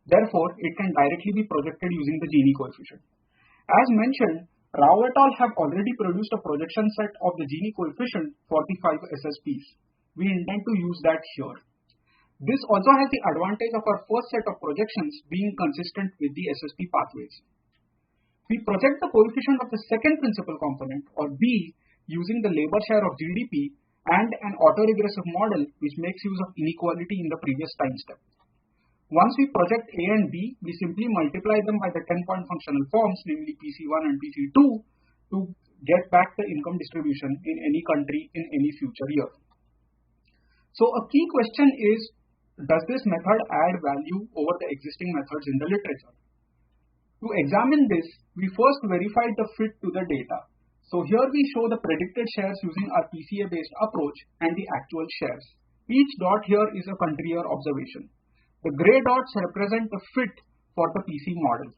Therefore, it can directly be projected using the Gini coefficient. As mentioned, Rao et al. Have already produced a projection set of the Gini coefficient for the 5 SSPs. We intend to use that here. This also has the advantage of our first set of projections being consistent with the SSP pathways. We project the coefficient of the second principal component, or B, using the labor share of GDP and an autoregressive model which makes use of inequality in the previous time step. Once we project A and B, we simply multiply them by the 10-point functional forms, namely PC1 and PC2, to get back the income distribution in any country in any future year. So a key question is, does this method add value over the existing methods in the literature? To examine this, we first verified the fit to the data. So here we show the predicted shares using our PCA-based approach and the actual shares. Each dot here is a country year observation. The gray dots represent the fit for the PC model.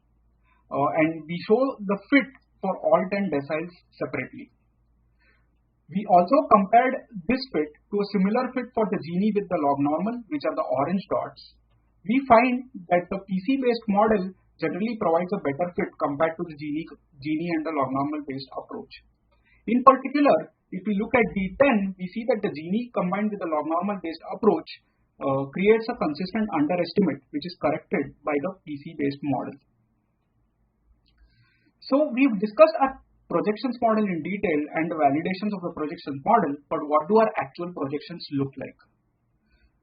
And we show the fit for all 10 deciles separately. We also compared this fit to a similar fit for the Gini with the log normal, which are the orange dots. We find that the PC-based model generally provides a better fit compared to the Gini and the log normal based approach. In particular, if we look at D10, we see that the Gini combined with the log normal based approach creates a consistent underestimate, which is corrected by the PC-based model. So we've discussed our projections model in detail and the validations of the projections model, but what do our actual projections look like?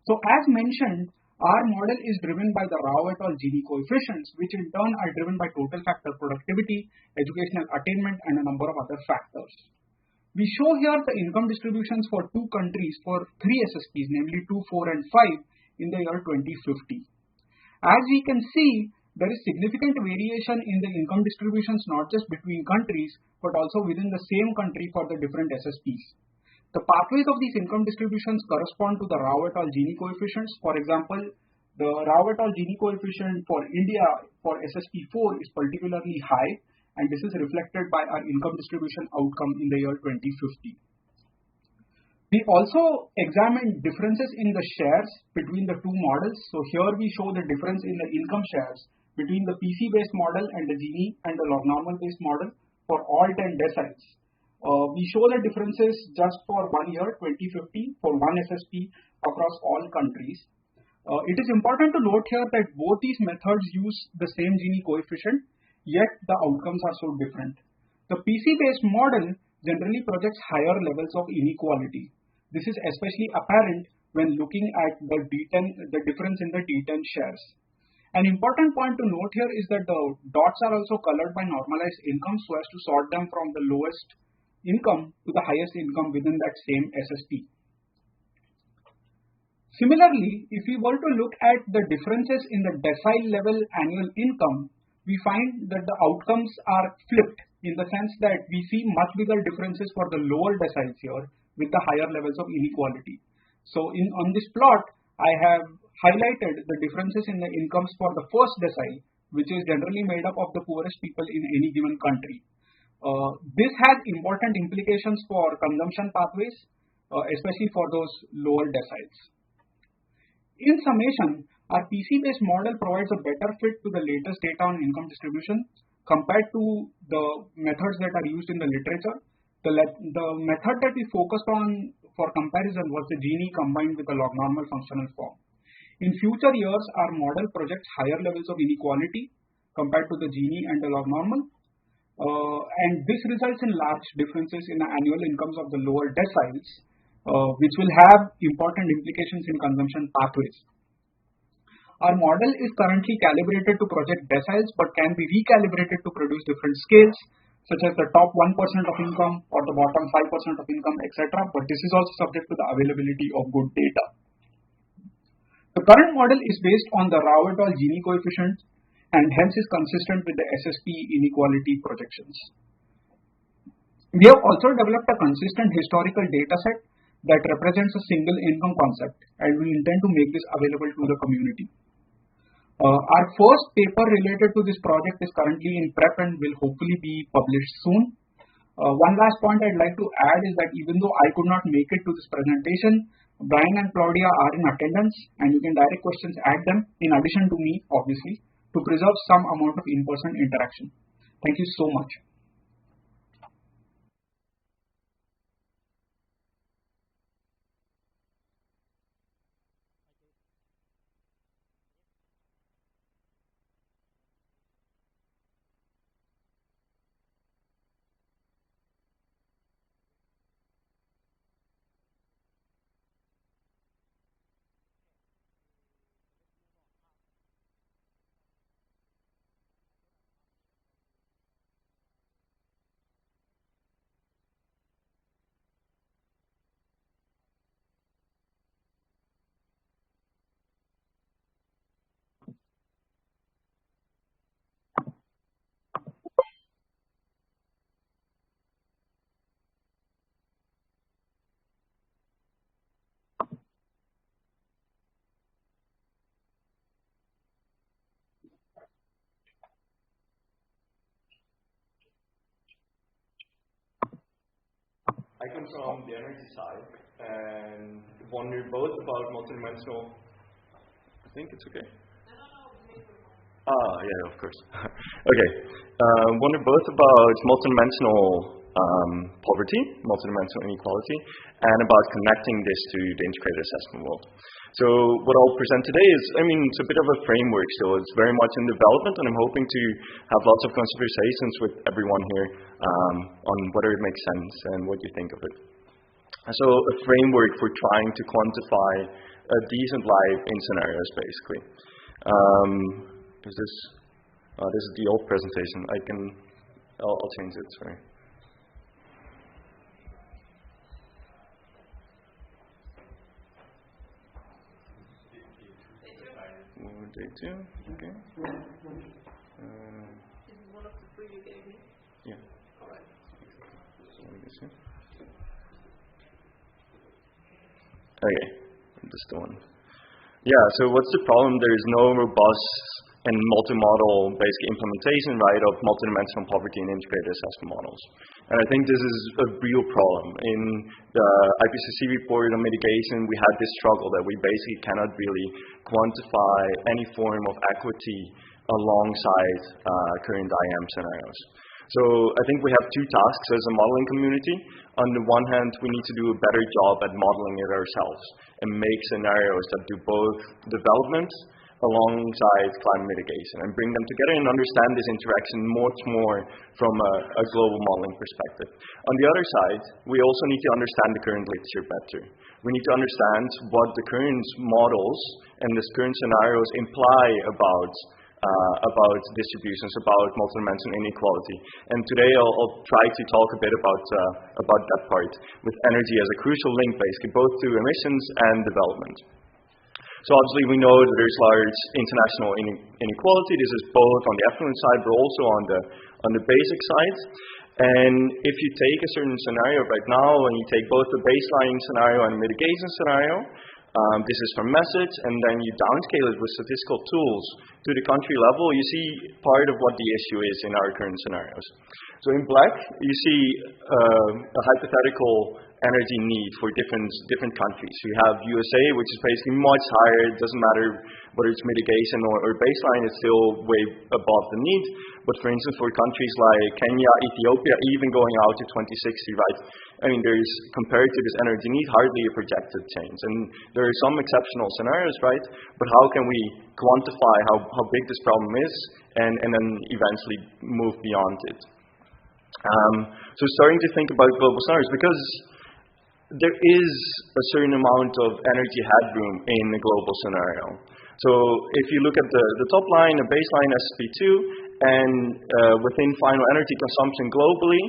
So as mentioned, our model is driven by the Rao et al. Gini coefficients, which in turn are driven by total factor productivity, educational attainment, and a number of other factors. We show here the income distributions for 2 countries for 3 SSPs, namely 2, 4, and 5 in the year 2050. As we can see, there is significant variation in the income distributions not just between countries but also within the same country for the different SSPs. The pathways of these income distributions correspond to the Rao et al. Gini coefficients. For example, the Rao et al. Gini coefficient for India for SSP4 is particularly high, and this is reflected by our income distribution outcome in the year 2050. We also examined differences in the shares between the two models. So here we show the difference in the income shares between the PC-based model and the Gini and the log normal-based model for all 10 deciles. We show the differences just for 1 year, 2050, for one SSP across all countries. It is important to note here that both these methods use the same Gini coefficient, yet the outcomes are so different. The PC-based model generally projects higher levels of inequality. This is especially apparent when looking at the difference in the D10 shares. An important point to note here is that the dots are also colored by normalized income so as to sort them from the lowest income to the highest income within that same SSP. Similarly, if we were to look at the differences in the decile level annual income, we find that the outcomes are flipped in the sense that we see much bigger differences for the lower deciles here with the higher levels of inequality. So on this plot, I have highlighted the differences in the incomes for the first decile, which is generally made up of the poorest people in any given country. This has important implications for consumption pathways, especially for those lower deciles. In summation, our PC-based model provides a better fit to the latest data on income distribution compared to the methods that are used in the literature. The method that we focused on for comparison was the Gini combined with the log normal functional form. In future years, our model projects higher levels of inequality compared to the Gini and the log normal, and this results in large differences in the annual incomes of the lower deciles, which will have important implications in consumption pathways. Our model is currently calibrated to project deciles but can be recalibrated to produce different scales, such as the top 1% of income or the bottom 5% of income, etc. But this is also subject to the availability of good data. The current model is based on the Rao et al. Gini coefficient and hence is consistent with the SSP inequality projections. We have also developed a consistent historical data set that represents a single income concept, and we intend to make this available to the community. Our first paper related to this project is currently in prep and will hopefully be published soon. One last point I'd like to add is that even though I could not make it to this presentation, Brian and Claudia are in attendance and you can direct questions at them in addition to me, obviously, to preserve some amount of in-person interaction. Thank you so much. I come from the energy side and wonder both about multidimensional. I think it's okay. Yeah, of course. Okay. Wonder both about multidimensional poverty, multidimensional inequality, and about connecting this to the integrated assessment world. So what I'll present today is, it's a bit of a framework still. It's very much in development, and I'm hoping to have lots of conversations with everyone here on whether it makes sense and what you think of it. So a framework for trying to quantify a decent life in scenarios, basically. This is the old presentation. I'll change it, sorry. day 2. Okay. This is one of the three you gave me? Yeah. All right. So like this, yeah. Okay, this the one. Yeah, so what's the problem? There is no robust and multi-model basic implementation, right, of multidimensional poverty and integrated assessment models. And I think this is a real problem. In the IPCC report on mitigation, we had this struggle that we basically cannot really quantify any form of equity alongside current IM scenarios. So I think we have two tasks as a modeling community. On the one hand, we need to do a better job at modeling it ourselves and make scenarios that do both development alongside climate mitigation and bring them together and understand this interaction much more from a global modeling perspective. On the other side, we also need to understand the current literature better. We need to understand what the current models and the current scenarios imply about distributions, about multidimensional inequality. And today I'll try to talk a bit about that part, with energy as a crucial link basically both to emissions and development. So obviously we know that there's large international inequality. This is both on the affluent side but also on the basic side. And if you take a certain scenario right now and you take both the baseline scenario and mitigation scenario, this is from message, and then you downscale it with statistical tools to the country level, you see part of what the issue is in our current scenarios. So in black, you see a hypothetical energy need for different countries. You have USA, which is basically much higher. It doesn't matter whether it's mitigation or baseline, it's still way above the need. But for instance, for countries like Kenya, Ethiopia, even going out to 2060, right? I mean, there is, compared to this energy need, hardly a projected change. And there are some exceptional scenarios, right? But how can we quantify how big this problem is and then eventually move beyond it? So starting to think about global scenarios, because there is a certain amount of energy headroom in a global scenario. So if you look at the top line, a baseline SP2, and within final energy consumption globally,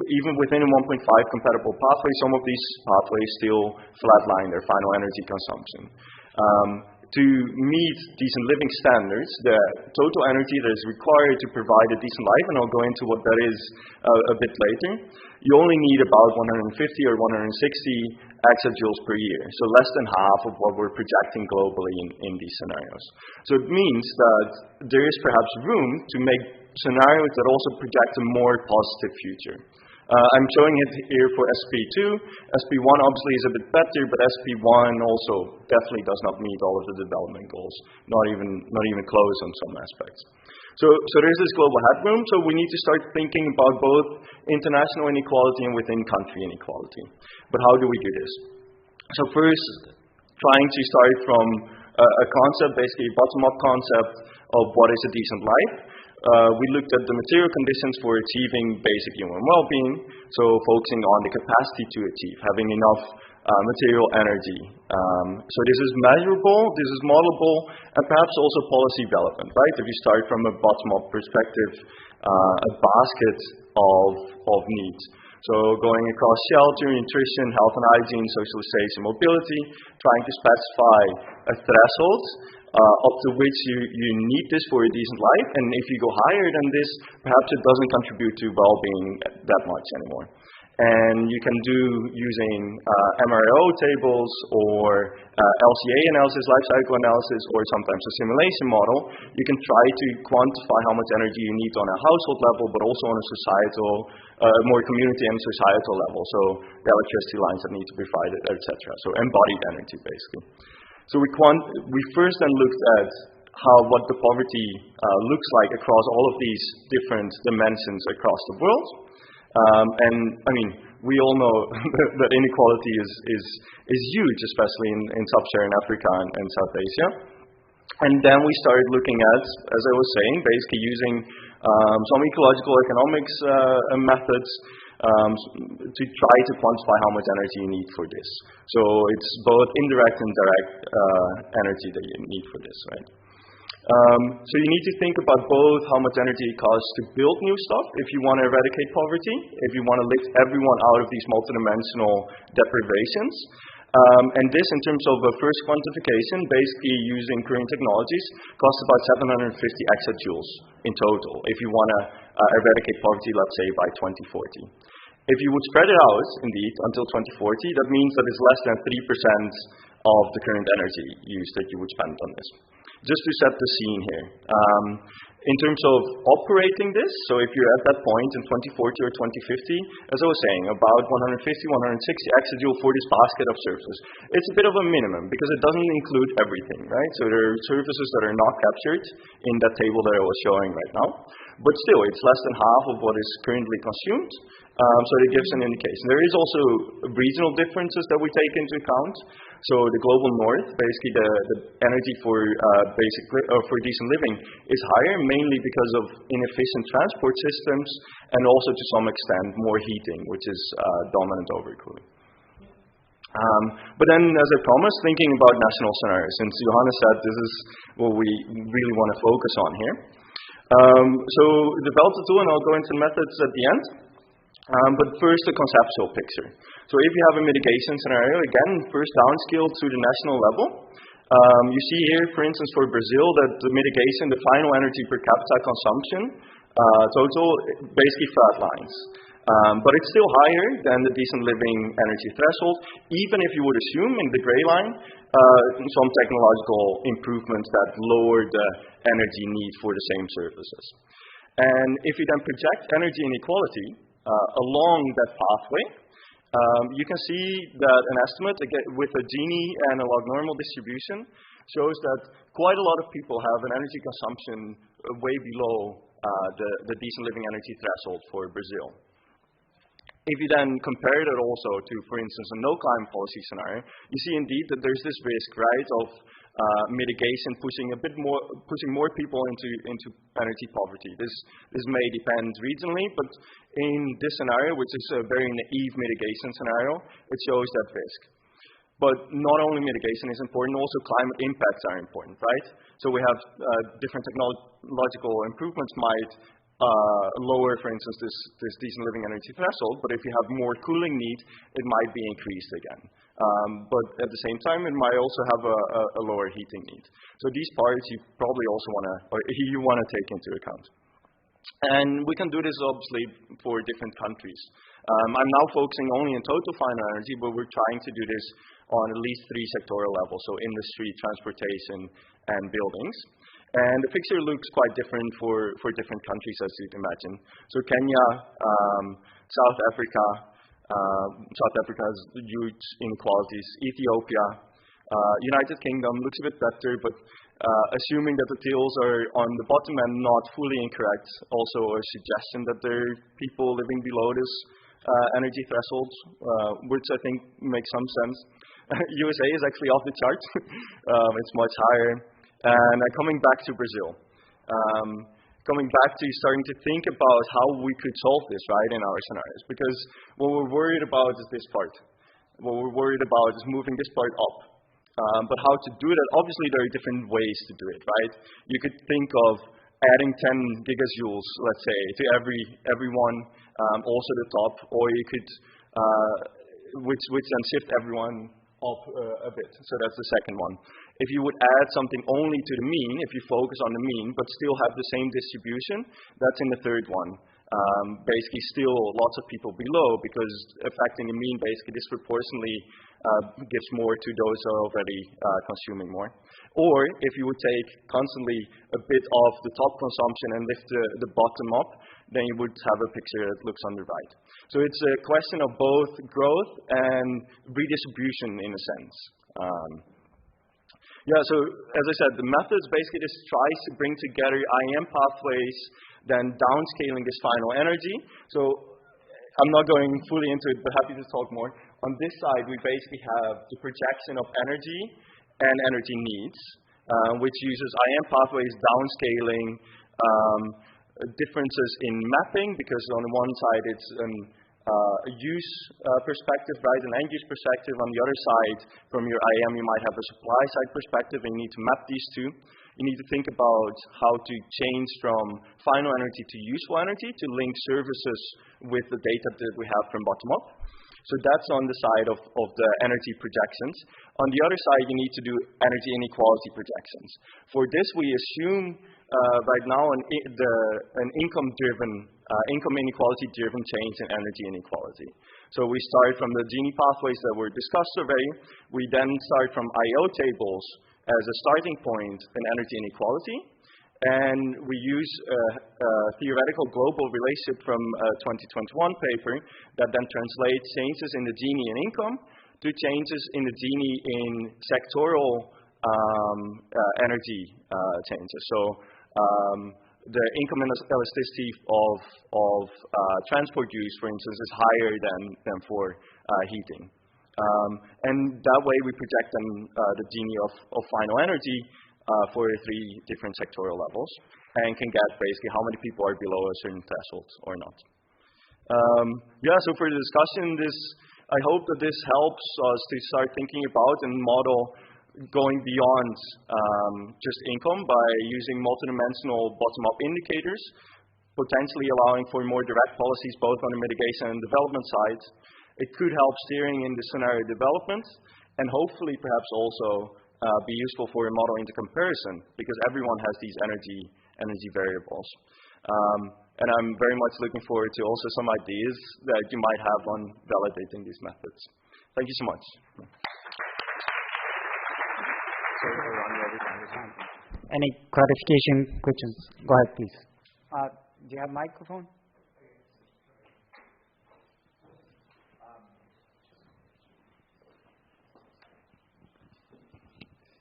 even within a 1.5 compatible pathway, some of these pathways still flatline their final energy consumption. To meet decent living standards, the total energy that is required to provide a decent life, and I'll go into what that is a bit later, you only need about 150 or 160 exajoules per year, so less than half of what we're projecting globally in these scenarios. So it means that there is perhaps room to make scenarios that also project a more positive future. I'm showing it here for SP2. SP1 obviously is a bit better, but SP1 also definitely does not meet all of the development goals, not even close on some aspects. So there's this global headroom, so we need to start thinking about both international inequality and within country inequality. But how do we do this? So first, trying to start from a concept, basically a bottom-up concept of what is a decent life. We looked at the material conditions for achieving basic human well-being, so focusing on the capacity to achieve, having enough material energy. So this is measurable, this is modelable, and perhaps also policy relevant, right? If you start from a bottom-up perspective, a basket of needs. So going across shelter, nutrition, health and hygiene, socialization, mobility, trying to specify a threshold up to which you need this for a decent life, and if you go higher than this, perhaps it doesn't contribute to well-being that much anymore. And you can do using MRO tables or LCA analysis, life cycle analysis, or sometimes a simulation model. You can try to quantify how much energy you need on a household level, but also on a societal, more community and societal level. So the electricity lines that need to be provided, etc. So embodied energy, basically. So we first then looked at what the poverty looks like across all of these different dimensions across the world. And I mean, we all know that inequality is huge, especially in sub-Saharan Africa and South Asia. And then we started looking at, as I was saying, basically using some ecological economics methods to try to quantify how much energy you need for this. So it's both indirect and direct energy that you need for this, right? So you need to think about both how much energy it costs to build new stuff if you want to eradicate poverty, if you want to lift everyone out of these multidimensional deprivations, And this, in terms of a first quantification, basically using current technologies, costs about 750 exajoules in total if you want to eradicate poverty, let's say, by 2040. If you would spread it out, indeed, until 2040, that means that it's less than 3% of the current energy use that you would spend on this. Just to set the scene here. In terms of operating this, so if you're at that point in 2040 or 2050, as I was saying, about 150, 160 exajoule for this basket of services. It's a bit of a minimum because it doesn't include everything, right? So there are services that are not captured in that table that I was showing right now. But still, it's less than half of what is currently consumed. So it gives an indication. There is also regional differences that we take into account. So the global north, basically the energy for for decent living is higher, mainly because of inefficient transport systems and also to some extent more heating, which is dominant over cooling. But then, as I promised, thinking about national scenarios, since Johannes said this is what we really want to focus on here. So developed a tool, and I'll go into methods at the end. But first, a conceptual picture. So if you have a mitigation scenario, again, first downscaled to the national level. You see here, for instance, for Brazil, that the mitigation, the final energy per capita consumption, total, basically flatlines. But it's still higher than the decent living energy threshold, even if you would assume in the gray line some technological improvements that lower the energy need for the same services. And if you then project energy inequality along that pathway, you can see that an estimate with a Gini and a log normal distribution shows that quite a lot of people have an energy consumption way below the decent living energy threshold for Brazil. If you then compare that also to, for instance, a no climate policy scenario, you see indeed that there's this risk, right, of mitigation pushing more people into energy poverty. This may depend regionally, but in this scenario, which is a very naive mitigation scenario, it shows that risk. But not only mitigation is important, also climate impacts are important, right? So we have different technological improvements might lower, for instance, this decent living energy threshold, but if you have more cooling need, it might be increased again. But at the same time, it might also have a lower heating need. So these parts you probably also want to take into account. And we can do this obviously for different countries. I'm now focusing only on total final energy, but we're trying to do this on at least 3 sectoral levels, so industry, transportation, and buildings. And the picture looks quite different for different countries, as you'd imagine. So Kenya, South Africa has huge inequalities. Ethiopia, United Kingdom looks a bit better, but assuming that the tails are on the bottom and not fully incorrect, also a suggestion that there are people living below this energy threshold, which I think makes some sense. USA is actually off the chart. It's much higher. And coming back to Brazil, coming back to starting to think about how we could solve this, right, in our scenarios. Because what we're worried about is this part. What we're worried about is moving this part up. But how to do that, obviously there are different ways to do it, right? You could think of adding 10 gigajoules, let's say, to everyone, also the top, or you could, which then shift everyone up a bit. So that's the second one. If you would add something only to the mean, if you focus on the mean, but still have the same distribution, that's in the third one. Basically still lots of people below, because affecting the mean basically disproportionately gives more to those who are already consuming more. Or if you would take constantly a bit of the top consumption and lift the bottom up, then you would have a picture that looks on the right. So it's a question of both growth and redistribution in a sense. So as I said, the methods basically just tries to bring together IEM pathways, then downscaling this final energy. So I'm not going fully into it, but happy to talk more. On this side, we basically have the projection of energy and energy needs, which uses IEM pathways, downscaling, differences in mapping, because on the one side it's a use perspective, right, an end use perspective. On the other side, from your IEM, you might have a supply side perspective, and you need to map these two. You need to think about how to change from final energy to useful energy to link services with the data that we have from bottom up. So that's on the side of the energy projections. On the other side, you need to do energy inequality projections. For this, we assume right now an income inequality-driven change in energy inequality. So we start from the Gini pathways that were discussed already. We then start from IO tables as a starting point in energy inequality. And we use a theoretical global relationship from a 2021 paper that then translates changes in the Gini in income to changes in the Gini in sectoral energy changes. So the income elasticity of transport use, for instance, is higher than for heating. And that way we project then the Gini of final energy for 3 different sectoral levels and can get basically how many people are below a certain threshold or not. So for the discussion, I hope that this helps us to start thinking about and model going beyond just income by using multidimensional bottom-up indicators, potentially allowing for more direct policies both on the mitigation and development side. It could help steering in the scenario development and hopefully perhaps also be useful for a model into comparison because everyone has these energy variables. And I'm very much looking forward to also some ideas that you might have on validating these methods. Thank you so much. Any clarification questions? Go ahead, please. Do you have a microphone?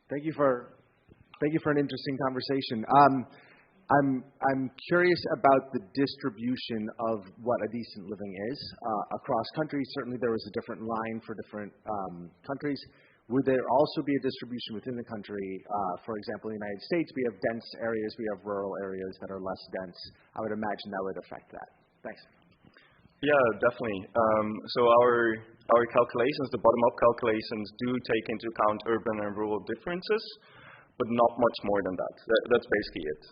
Thank you for an interesting conversation. I'm curious about the distribution of what a decent living is across countries. Certainly, there was a different line for different countries. Would there also be a distribution within the country? For example, in the United States, we have dense areas, we have rural areas that are less dense. I would imagine that would affect that. Thanks. Yeah, definitely. So our calculations, the bottom-up calculations, do take into account urban and rural differences, but not much more than that. That's basically it.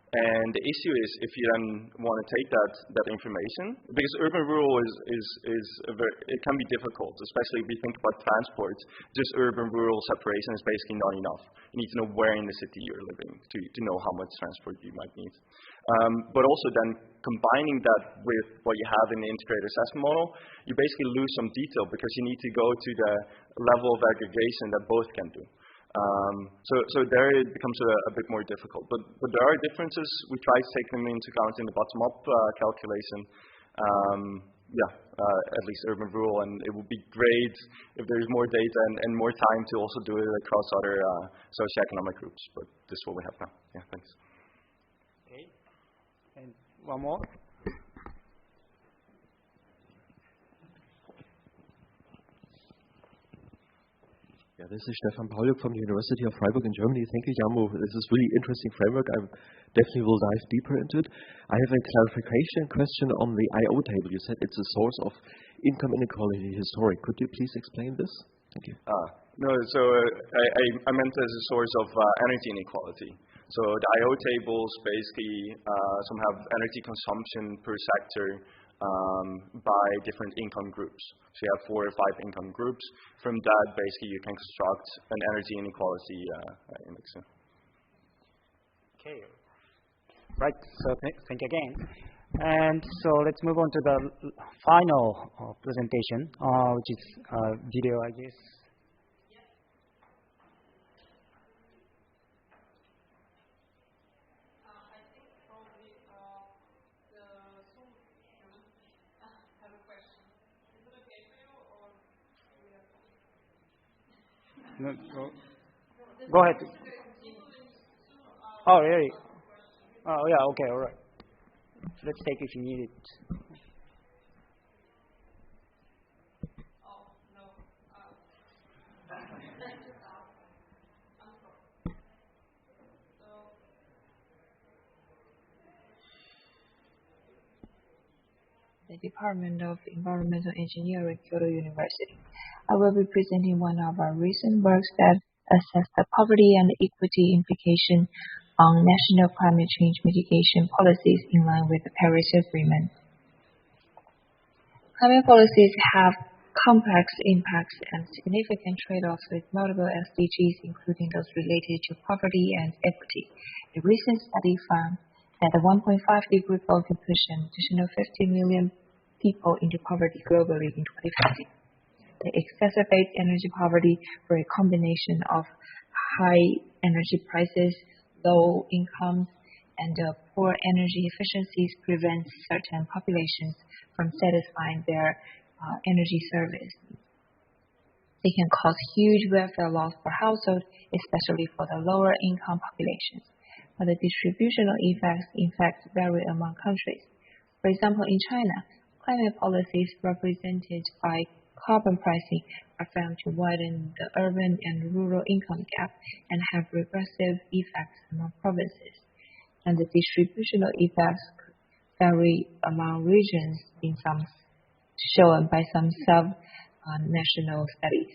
And the issue is if you then want to take that information, because urban-rural it can be difficult, especially if you think about transport. Just urban-rural separation is basically not enough. You need to know where in the city you're living to know how much transport you might need. But also then combining that with what you have in the integrated assessment model, you basically lose some detail because you need to go to the level of aggregation that both can do. So there it becomes a bit more difficult. But there are differences. We try to take them into account in the bottom-up calculation. At least urban-rural, and it would be great if there's more data and more time to also do it across other socioeconomic groups. But this is what we have now. Yeah, thanks. Okay. And one more. Yeah, this is Stefan Pauluk from the University of Freiburg in Germany. Thank you, Jammo. This is really interesting framework. I definitely will dive deeper into it. I have a clarification question on the IO table. You said it's a source of income inequality historic. Could you please explain this? Thank you. No, so I meant as a source of energy inequality. So the IO tables basically some have energy consumption per sector by different income groups. So you have 4 or 5 income groups. From that, basically, you can construct an energy inequality index. Okay. Right. So thank you again. And so let's move on to the final presentation, which is video, I guess. No, go ahead. Oh, really? Oh, yeah, okay, all right. Let's take if you need it. The Department of Environmental Engineering, Kyoto University. I will be presenting one of our recent works that assess the poverty and equity implication on national climate change mitigation policies in line with the Paris Agreement. Climate policies have complex impacts and significant trade-offs with multiple SDGs, including those related to poverty and equity. A recent study found that the 1.5-degree goal could push an additional 50 million people into poverty globally in 2050. They exacerbate energy poverty through a combination of high energy prices, low incomes, and poor energy efficiencies prevent certain populations from satisfying their energy service. They can cause huge welfare loss per household, especially for the lower income populations. But the distributional effects, in fact, vary among countries. For example, in China, climate policies represented by carbon pricing are found to widen the urban and rural income gap and have regressive effects among provinces. And the distributional effects vary among regions shown by some sub-national studies.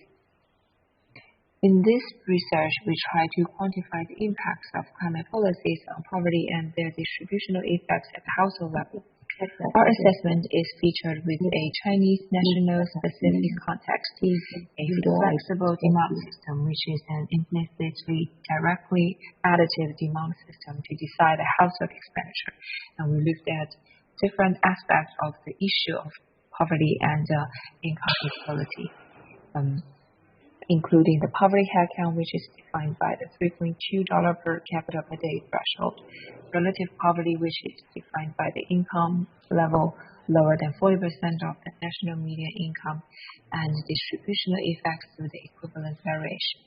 In this research, we try to quantify the impacts of climate policies on poverty and their distributional effects at the household level. Our assessment is featured with a Chinese national specific context, a flexible demand system, which is an implicitly directly additive demand system to decide the household expenditure. And we looked at different aspects of the issue of poverty and income equality, including the poverty headcount, which is defined by the $3.2 per capita per day threshold, relative poverty, which is defined by the income level lower than 40% of the national median income, and distributional effects through the equivalence variation.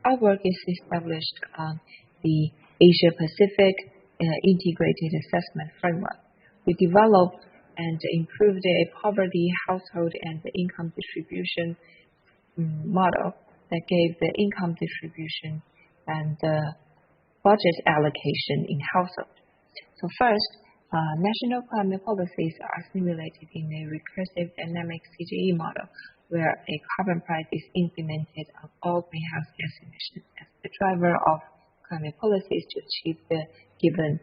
Our work is established on the Asia-Pacific integrated assessment framework. We developed and improved a poverty, household, and the income distribution model that gave the income distribution and the budget allocation in household. So first, national climate policies are simulated in a recursive dynamic CGE model, where a carbon price is implemented on all greenhouse gas emissions as the driver of climate policies to achieve the given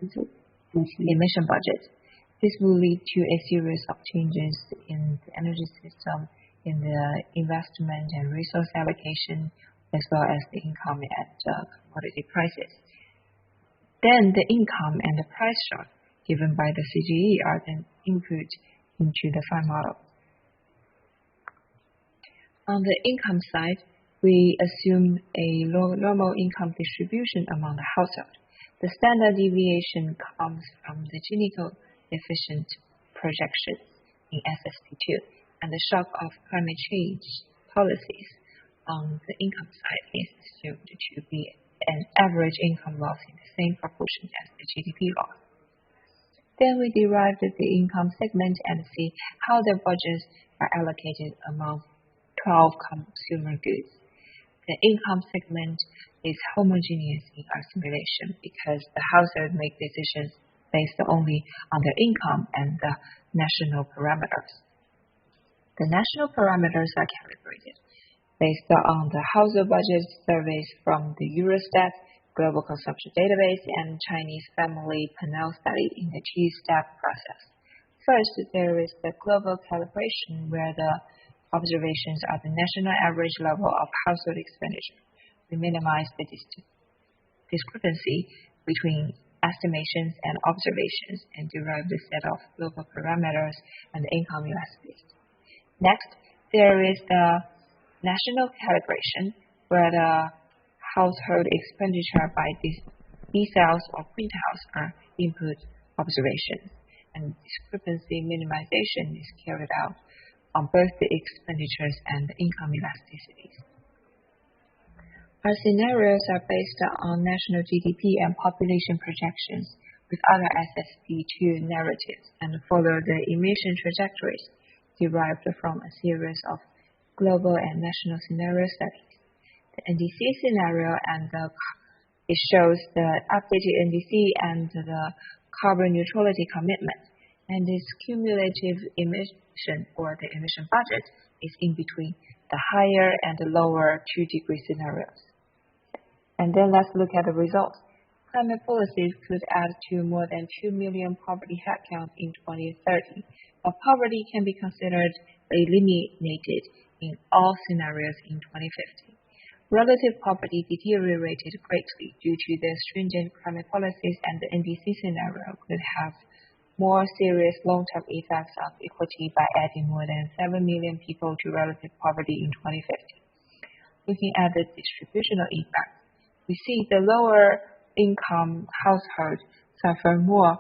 emission budget. This will lead to a series of changes in the energy system, in the investment and resource allocation, as well as the income and commodity prices. Then the income and the price shock given by the CGE are then input into the FINE model. On the income side, we assume a normal income distribution among the household. The standard deviation comes from the Gini efficient projection in SF22, and the shock of climate change policies on the income side is assumed to be an average income loss in the same proportion as the GDP loss. Then we derived the income segment and see how the budgets are allocated among 12 consumer goods. The income segment is homogeneous in our simulation because the household make decisions based only on their income and the national parameters. The national parameters are calibrated based on the household budget surveys from the Eurostat Global Consumption Database and Chinese Family Panel Study in the T-step process. First, there is the global calibration where the observations are the national average level of household expenditure. We minimize the discrepancy between estimations and observations and derive the set of global parameters and the income elasticity. Next, there is the national calibration where the household expenditure by decile or quintiles are input observations, and discrepancy minimization is carried out on both the expenditures and the income elasticities. Our scenarios are based on national GDP and population projections with other SF22 narratives and follow the emission trajectories derived from a series of global and national scenario studies. The NDC scenario it shows the updated NDC and the carbon neutrality commitment, and its cumulative emission or the emission budget is in between the higher and the lower 2-degree scenarios. And then let's look at the results. climate policies could add to more than 2 million poverty headcount in 2030, but poverty can be considered eliminated in all scenarios in 2050. Relative poverty deteriorated greatly due to the stringent climate policies, and the NDC scenario could have more serious long-term effects of equity by adding more than 7 million people to relative poverty in 2050. Looking at the distributional effects, we see the lower income households suffer more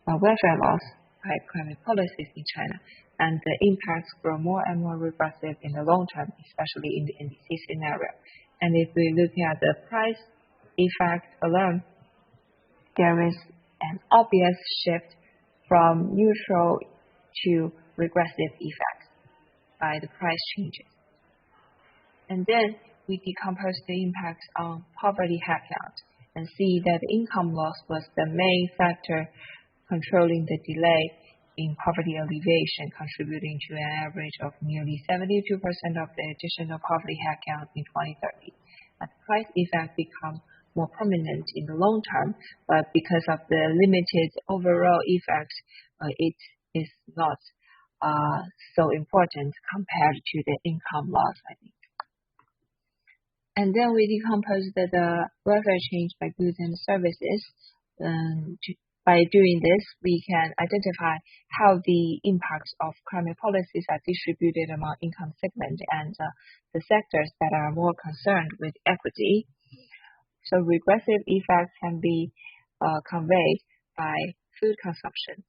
welfare loss by climate policies in China, and the impacts grow more and more regressive in the long term, especially in the NDC scenario. And if we look at the price effect alone, there is an obvious shift from neutral to regressive effects by the price changes. And then we decompose the impacts on poverty headcount and see that income loss was the main factor controlling the delay in poverty alleviation, contributing to an average of nearly 72% of the additional poverty headcount in 2030. But the price effect becomes more prominent in the long term, but because of the limited overall effect, it is not so important compared to the income loss, I think. And then we decompose the welfare change by goods and services. By doing this, we can identify how the impacts of climate policies are distributed among income segments and the sectors that are more concerned with equity. So regressive effects can be conveyed by food consumption.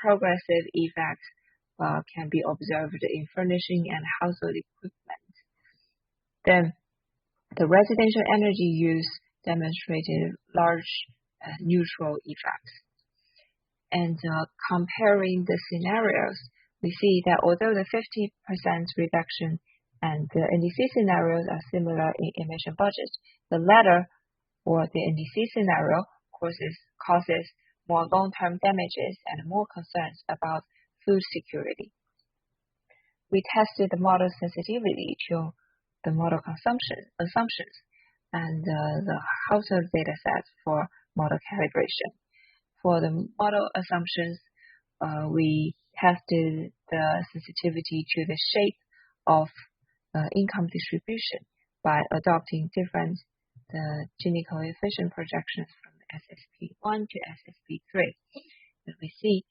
Progressive effects can be observed in furnishing and household equipment. Then the residential energy use demonstrated large neutral effects. And comparing the scenarios, we see that although the 50% reduction and the NDC scenarios are similar in emission budget, the latter, or the NDC scenario, causes more long-term damages and more concerns about food security. We tested the model sensitivity to the model assumptions and the household data sets for model calibration. For the model assumptions, we tested the sensitivity to the shape of income distribution by adopting different Gini coefficient projections from SSP1 to SSP3. And we see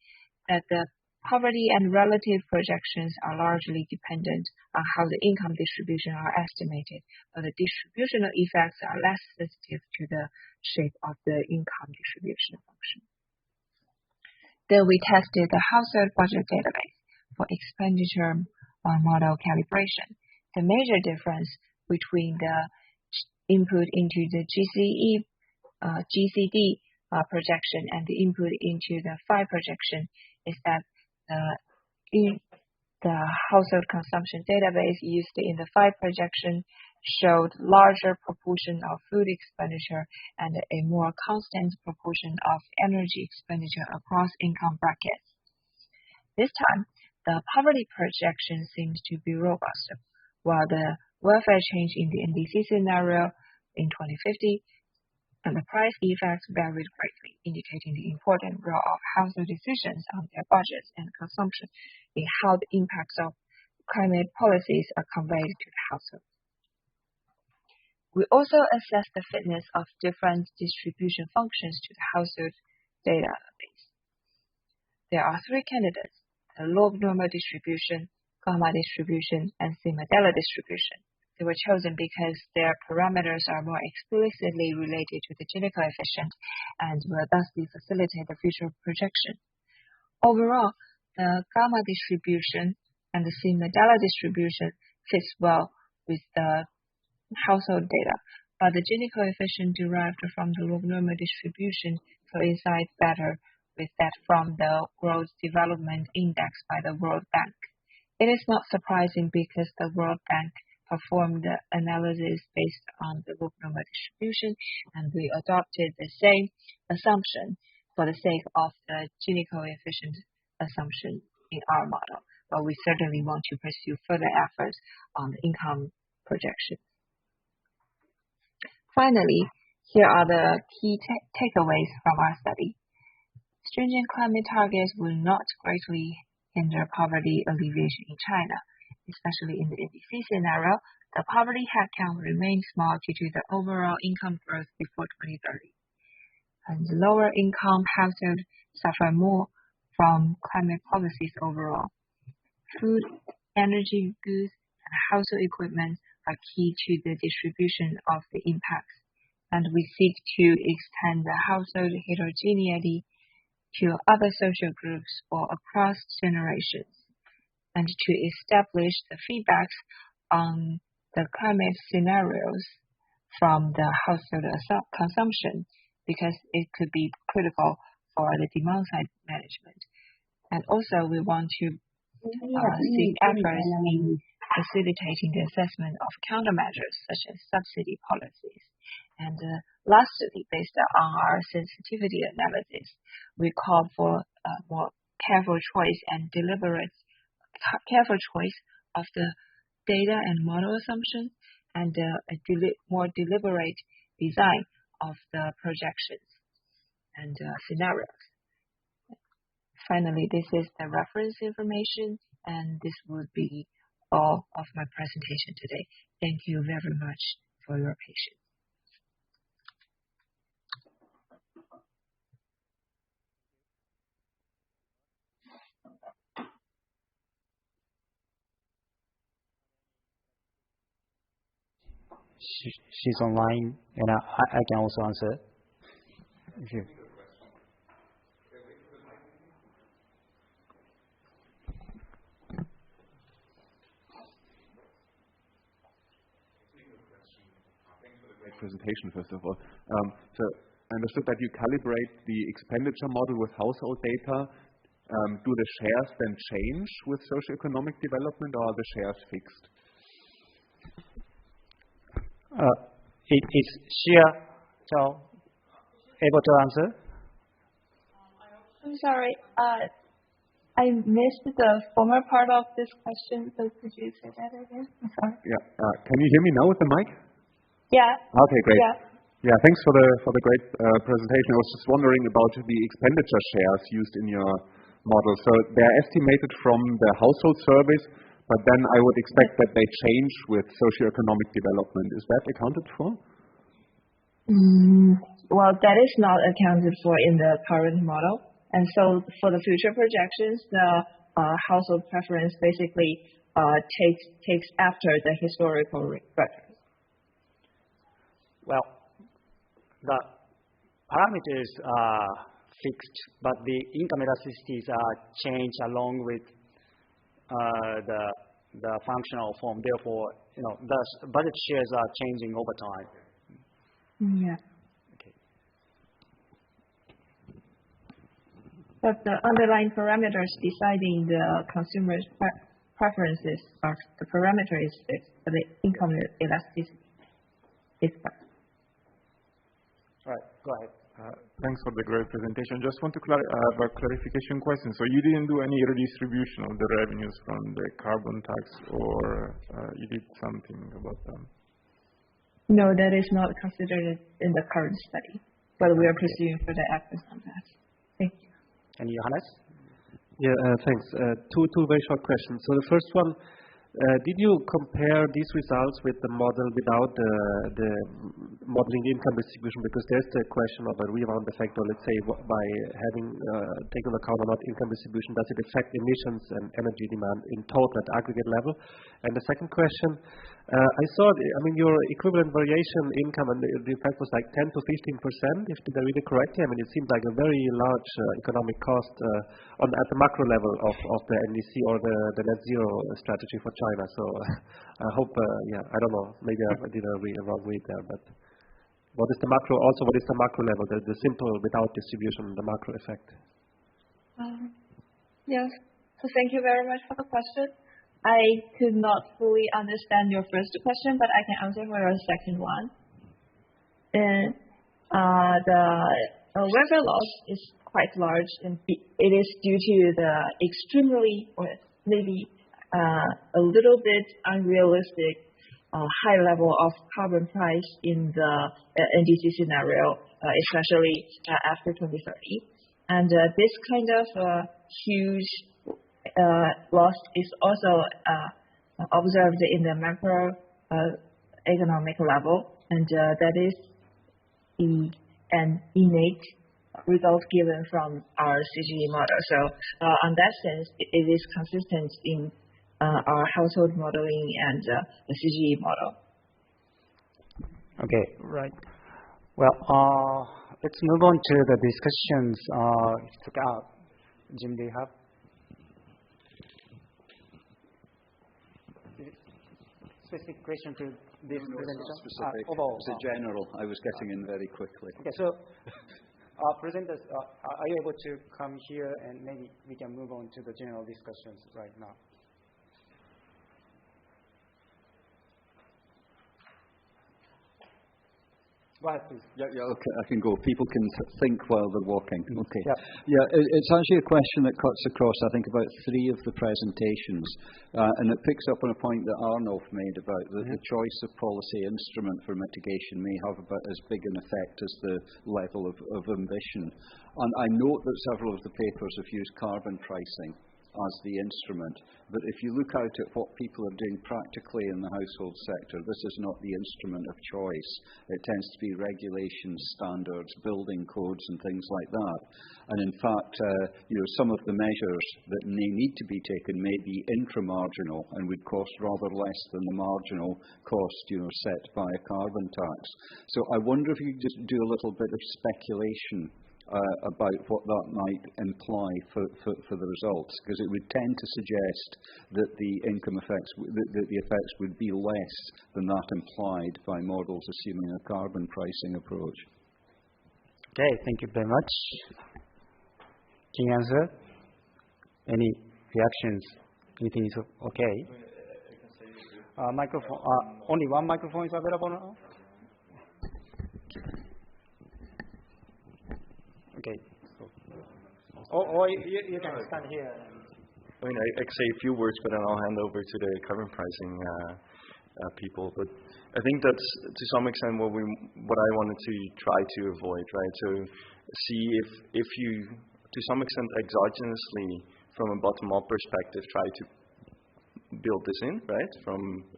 that the poverty and relative projections are largely dependent on how the income distribution are estimated, but the distributional effects are less sensitive to the shape of the income distribution function. Then we tested the household budget database for expenditure model calibration. The major difference between the input into the GCD projection and the input into the PHI projection is that the household consumption database used in the PHI projection showed larger proportion of food expenditure and a more constant proportion of energy expenditure across income brackets. This time, the poverty projection seems to be robust, while the welfare change in the NDC scenario in 2050 and the price effects varied greatly, indicating the important role of household decisions on their budgets and consumption in how the impacts of climate policies are conveyed to the household. We also assess the fitness of different distribution functions to the household database. There are three candidates: the log normal distribution, gamma distribution, and C-Mandela distribution. They were chosen because their parameters are more explicitly related to the Gini coefficient and will thusly facilitate the future projection. Overall, the gamma distribution and the C-Mandela distribution fits well with the household data, but the Gini coefficient derived from the log normal distribution coincides better with that from the World Development Index by the World Bank. It is not surprising because the World Bank performed the analysis based on the log normal distribution, and we adopted the same assumption for the sake of the Gini coefficient assumption in our model, but we certainly want to pursue further efforts on the income projection. Finally, Here are the key takeaways from our study. Stringent climate targets will not greatly hinder poverty alleviation in China, especially in the NDC scenario. The poverty headcount remains small due to the overall income growth before 2030. And lower income households suffer more from climate policies overall. Food, energy, goods, and household equipment are key to the distribution of the impacts, and we seek to extend the household heterogeneity to other social groups or across generations, and to establish the feedbacks on the climate scenarios from the household consumption, because it could be critical for the demand side management. And also we want to seek efforts in facilitating the assessment of countermeasures such as subsidy policies. And lastly, based on our sensitivity analysis, we call for more careful choice of the data and model assumptions, and a more deliberate design of the projections and scenarios. Finally, this is the reference information, and this would be all of my presentation today. Thank you very much for your patience. She's online, and I can also answer. If you. Presentation, first of all. So I understood that you calibrate the expenditure model with household data. Do the shares then change with socioeconomic development, or are the shares fixed? Is Shia Zhao able to answer? I'm sorry. I missed the former part of this question, so could you say that again? I'm sorry. Yeah. Can you hear me now with the mic? Yeah. Okay, great. Yeah. Yeah, thanks for the great presentation. I was just wondering about the expenditure shares used in your model. So they're estimated from the household surveys, but then I would expect that they change with socioeconomic development. Is that accounted for? Well, that is not accounted for in the current model. And so for the future projections, the household preference basically takes after the historical reference. Well, the parameters are fixed, but the income elasticities are changed along with the functional form. Therefore, the budget shares are changing over time. Yeah. Okay. But the underlying parameters deciding the consumer's preferences are the parameter is fixed, but the income elasticity is fixed. All right, go ahead. Thanks for the great presentation. Just want to have a clarification question. So you didn't do any redistribution of the revenues from the carbon tax, or you did something about them? No, that is not considered in the current study, but we are pursuing further efforts on that. Thank you. And Johannes? Yeah, thanks. Two very short questions. So the first one, did you compare these results with the model without the modeling the income distribution? Because there's the question of a rebound effect, or let's say by having taken account or not income distribution, does it affect emissions and energy demand in total at aggregate level? And the second question, I saw, your equivalent variation income, and the effect was like 10 to 15%, if did I read it correctly. It seemed like a very large economic cost at the macro level of the NDC or the net zero strategy for China. So I hope, I don't know, maybe I did a wrong read there, but what is the macro level, the simple without distribution, the macro effect? Yes, so thank you very much for the question. I could not fully understand your first question, but I can answer for your second one. The weather loss is quite large, and it is due to the extremely, or maybe a little bit unrealistic high level of carbon price in the NDC scenario, especially after 2030. And this kind of huge loss is also observed in the macro economic level, and that is an innate result given from our CGE model. So on that sense, it is consistent in our household modeling and the CGE model. Okay, right. Well, let's move on to the discussions. Jim, do you have? Specific question to this presentation? Specific. It was a general. I was getting in very quickly. Okay, so presenters, are you able to come here and maybe we can move on to the general discussions right now? Go ahead, please. Yeah, okay, I can go. People can think while they're walking. Okay. Yeah, it's actually a question that cuts across, I think, about 3 of the presentations, and it picks up on a point that Arnulf made about the choice of policy instrument for mitigation may have about as big an effect as the level of ambition. And I note that several of the papers have used carbon pricing as the instrument. But if you look out at what people are doing practically in the household sector, this is not the instrument of choice. It tends to be regulations, standards, building codes and things like that. And in fact, some of the measures that may need to be taken may be intramarginal and would cost rather less than the marginal cost set by a carbon tax. So I wonder if you could just do a little bit of speculation about what that might imply for the results, because it would tend to suggest that the income effects, that the effects would be less than that implied by models assuming a carbon pricing approach. Okay, thank you very much. Can you answer? Any reactions? Anything is okay? Microphone. Only one microphone is available now? Okay. Or you can stand here. I mean, I say a few words, but then I'll hand over to the carbon pricing people. But I think that's to some extent what I wanted to try to avoid, right? So see if you, to some extent, exogenously, from a bottom-up perspective, try to build this in, right?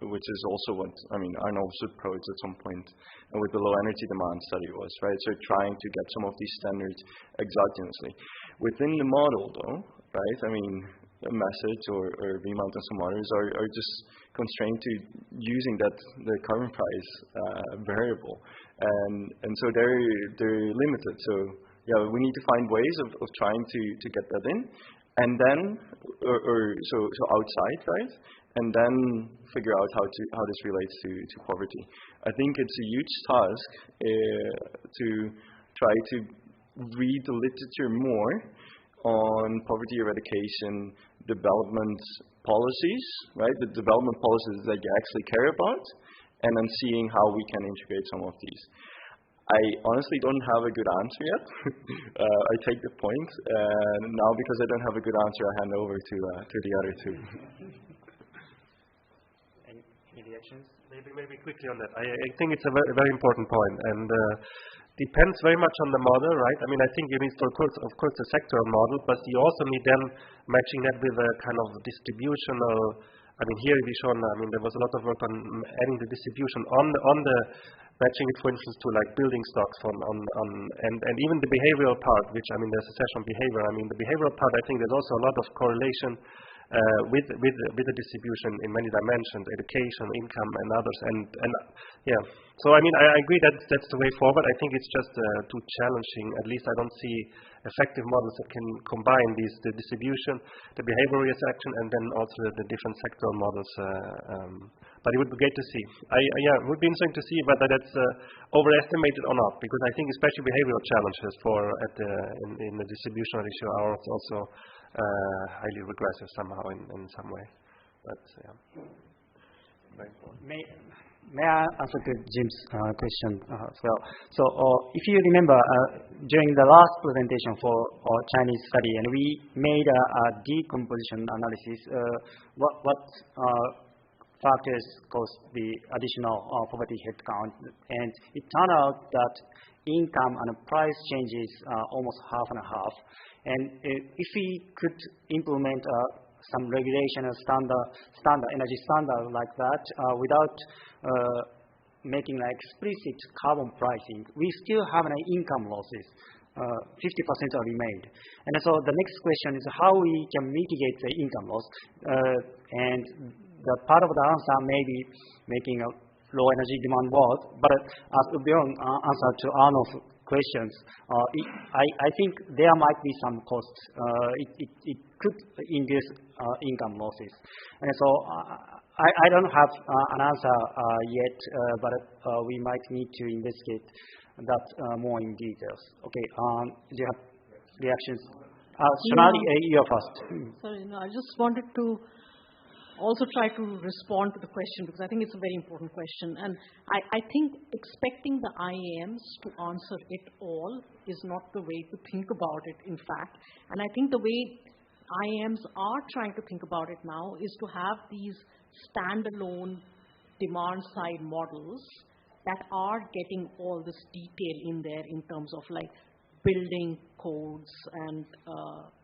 Which is also what Arnulf's approach at some point with the low energy demand study was, right? So trying to get some of these standards exogenously. Within the model, though, right? I mean, a message or VMount and some others are just constrained to using the carbon price variable, and so they're limited. So yeah, we need to find ways of trying to get that in. And then, so outside, right? And then figure out how this relates to poverty. I think it's a huge task to try to read the literature more on poverty eradication development policies, right? The development policies that you actually care about, and then seeing how we can integrate some of these. I honestly don't have a good answer yet. I take the point, and now because I don't have a good answer, I hand over to the other 2. Any reactions? Maybe quickly on that. I think it's a very, very important point, and depends very much on the model, right? I mean, I think you need, of course, the sectoral model, but you also need then matching that with a kind of distributional. I mean, here we've shown. I mean, there was a lot of work on adding the distribution on the matching it, for instance, to like building stocks and even the behavioral part, which I mean, there's a session on behavior. I mean, the behavioral part, I think there's also a lot of correlation with the distribution in many dimensions, education, income, and others. And yeah, so I mean, I agree that's the way forward. I think it's just too challenging. At least I don't see effective models that can combine the distribution, the behavioral reaction, and then also the different sectoral models. But it would be great to see. It would be interesting to see whether that's overestimated or not, because I think especially behavioral challenges in the distributional issue are also highly regressive somehow in some way. But yeah, very important. May I answer to Jim's question as well? So if you remember, during the last presentation for our Chinese study, and we made a decomposition analysis, what factors caused the additional poverty headcount. And it turned out that income and price changes are almost half and half. And if we could implement some regulation and energy standard like that without making explicit carbon pricing, we still have an income losses. 50% are remained. And so the next question is how we can mitigate the income loss. And the part of the answer may be making a low energy demand world, but as beyond answer to Arnold's questions, I think there might be some costs. It could induce income losses. And so I don't have an answer yet, but we might need to investigate that more in details. Okay, do you have reactions? Sonali, you're first. Sorry, no, I just wanted to also try to respond to the question because I think it's a very important question. And I think expecting the IAMs to answer it all is not the way to think about it, in fact. And I think the way IAMs are trying to think about it now is to have these standalone demand-side models that are getting all this detail in there in terms of like building codes and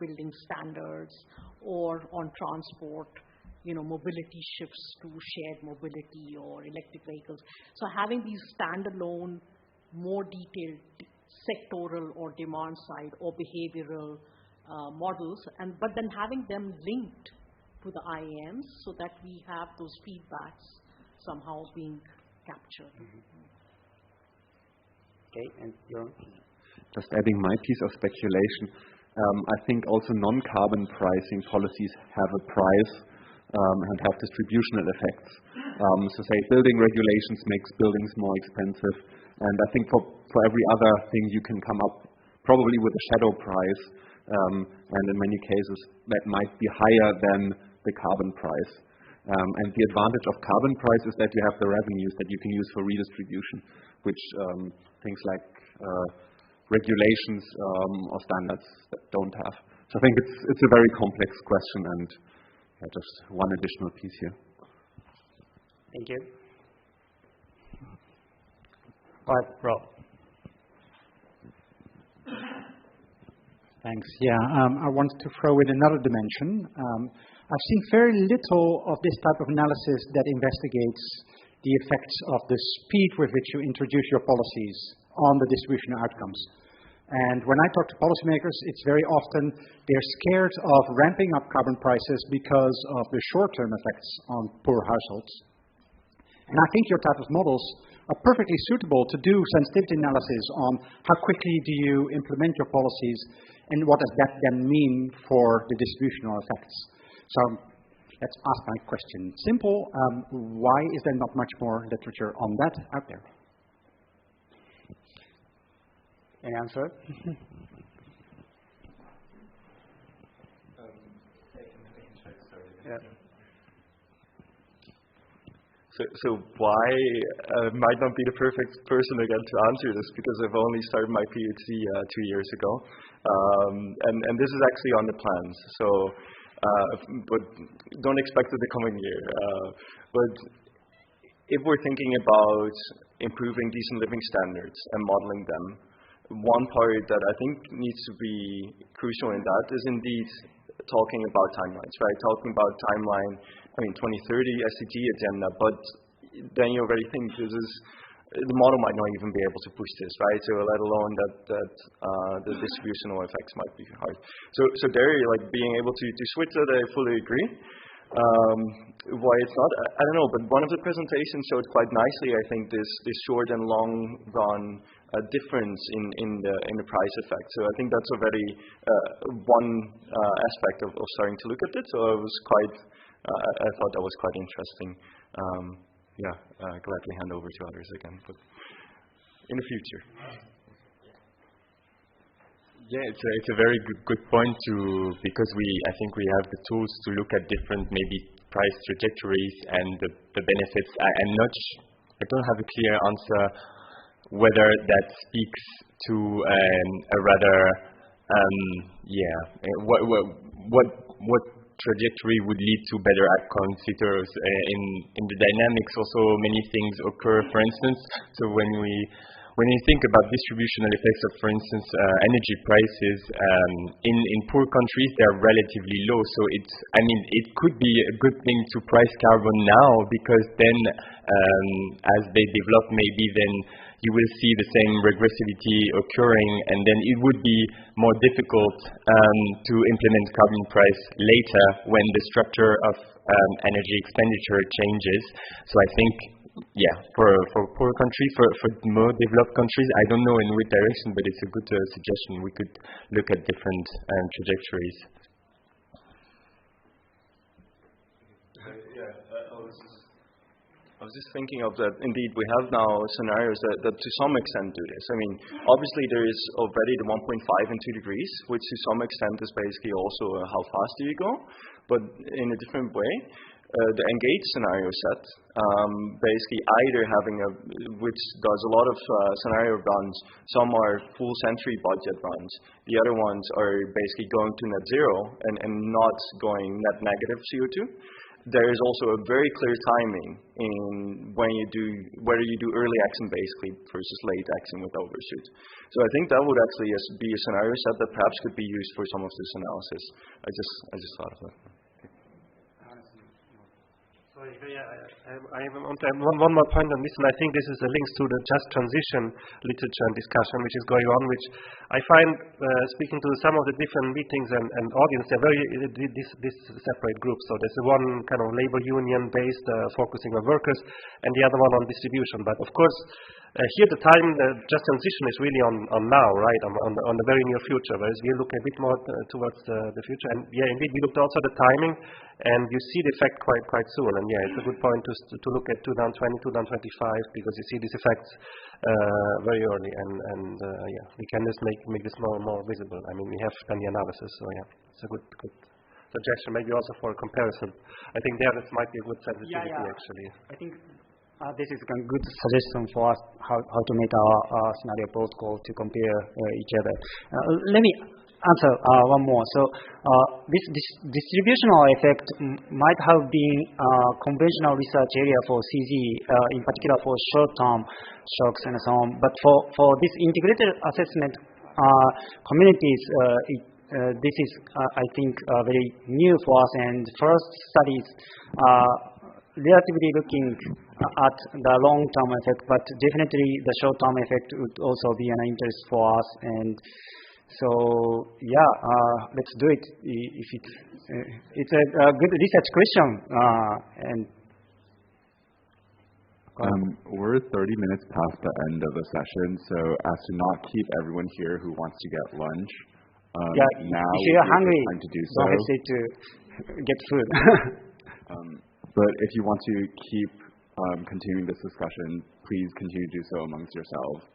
building standards, or on transport, mobility shifts to shared mobility or electric vehicles. So having these standalone, more detailed sectoral or demand side or behavioral models, but then having them linked to the IAMs so that we have those feedbacks somehow being captured. Okay, and you're just adding my piece of speculation. I think also non-carbon pricing policies have a price and have distributional effects. So say building regulations makes buildings more expensive, and I think for every other thing you can come up probably with a shadow price, and in many cases that might be higher than the carbon price. And the advantage of carbon price is that you have the revenues that you can use for redistribution, which things like regulations or standards that don't have. So I think it's a very complex question, and just one additional piece here. Thank you. All right, Rob. Thanks. Yeah, I wanted to throw in another dimension. I've seen very little of this type of analysis that investigates the effects of the speed with which you introduce your policies on the distribution outcomes. And when I talk to policymakers, it's very often they're scared of ramping up carbon prices because of the short-term effects on poor households. And I think your type of models are perfectly suitable to do sensitivity analysis on how quickly do you implement your policies and what does that then mean for the distributional effects. So let's ask my question simple. Why is there not much more literature on that out there? Any answer? Yeah. So why might not be the perfect person again to answer this, because I've only started my PhD 2 years ago, and this is actually on the plans. So, but don't expect it the coming year. But if we're thinking about improving decent living standards and modeling them, one part that I think needs to be crucial in that is indeed talking about timelines, right? Talking about timeline, 2030 SDG agenda, but then you already think the model might not even be able to push this, right? So let alone that the distributional effects might be hard. So there, like being able to switch that, I fully agree. Why it's not, I don't know, but one of the presentations showed quite nicely, I think, this short and long run difference in the price effect. So I think that's already one aspect of starting to look at it. So I thought that was quite interesting. Gladly hand over to others again, but in the future. Yeah, it's a very good point because I think we have the tools to look at different maybe price trajectories and the benefits. I don't have a clear answer whether that speaks to a rather what trajectory would lead to better outcomes. In the dynamics also many things occur. For instance, so when you think about distributional effects of, for instance, energy prices, in poor countries, they are relatively low. So it could be a good thing to price carbon now, because then, as they develop, maybe then you will see the same regressivity occurring, and then it would be more difficult to implement carbon price later when the structure of energy expenditure changes. So I think, for poor countries, for more developed countries, I don't know in which direction, but it's a good suggestion. We could look at different trajectories. I was just thinking of that. Indeed, we have now scenarios that to some extent do this. I mean, obviously there is already the 1.5 and 2 degrees, which to some extent is basically also how fast do you go, but in a different way. The engage scenario set, basically either having which does a lot of scenario runs. Some are full century budget runs. The other ones are basically going to net zero and not going net negative CO2. There is also a very clear timing in whether you do early action basically versus late action with overshoot. So I think that would actually be a scenario set that perhaps could be used for some of this analysis. I just thought of that. I want to have one more point on this, and I think this is a link to the just transition literature and discussion which is going on, which I find, speaking to some of the different meetings and audience, they're very this separate groups. So there's one kind of labor union based, focusing on workers, and the other one on distribution. But of course, here the time, the just transition is really on now, right, on the very near future, whereas we look a bit more towards the future. And indeed, we looked also at the timing, and you see the effect quite soon. And it's a good point to look at 2020, 2025, because you see these effects very early, and we can just make this more and more visible. I mean, we have done the analysis, so it's a good suggestion, maybe also for a comparison. I think this might be a good sensitivity actually. I think this is a good suggestion for us how to make our scenario protocol to compare each other. Let me answer one more. So this distributional effect might have been a conventional research area for CG, in particular for short-term shocks and so on. But for this integrated assessment communities, this is, I think, very new for us. And first studies relatively looking at the long-term effect, but definitely the short-term effect would also be an interest for us. And so, let's do it. If it's a good research question. We're 30 minutes past the end of the session, so as to not keep everyone here who wants to get lunch, now if you're hungry, time to do so. Don't hesitate to get food. But if you want to keep continuing this discussion, please continue to do so amongst yourselves.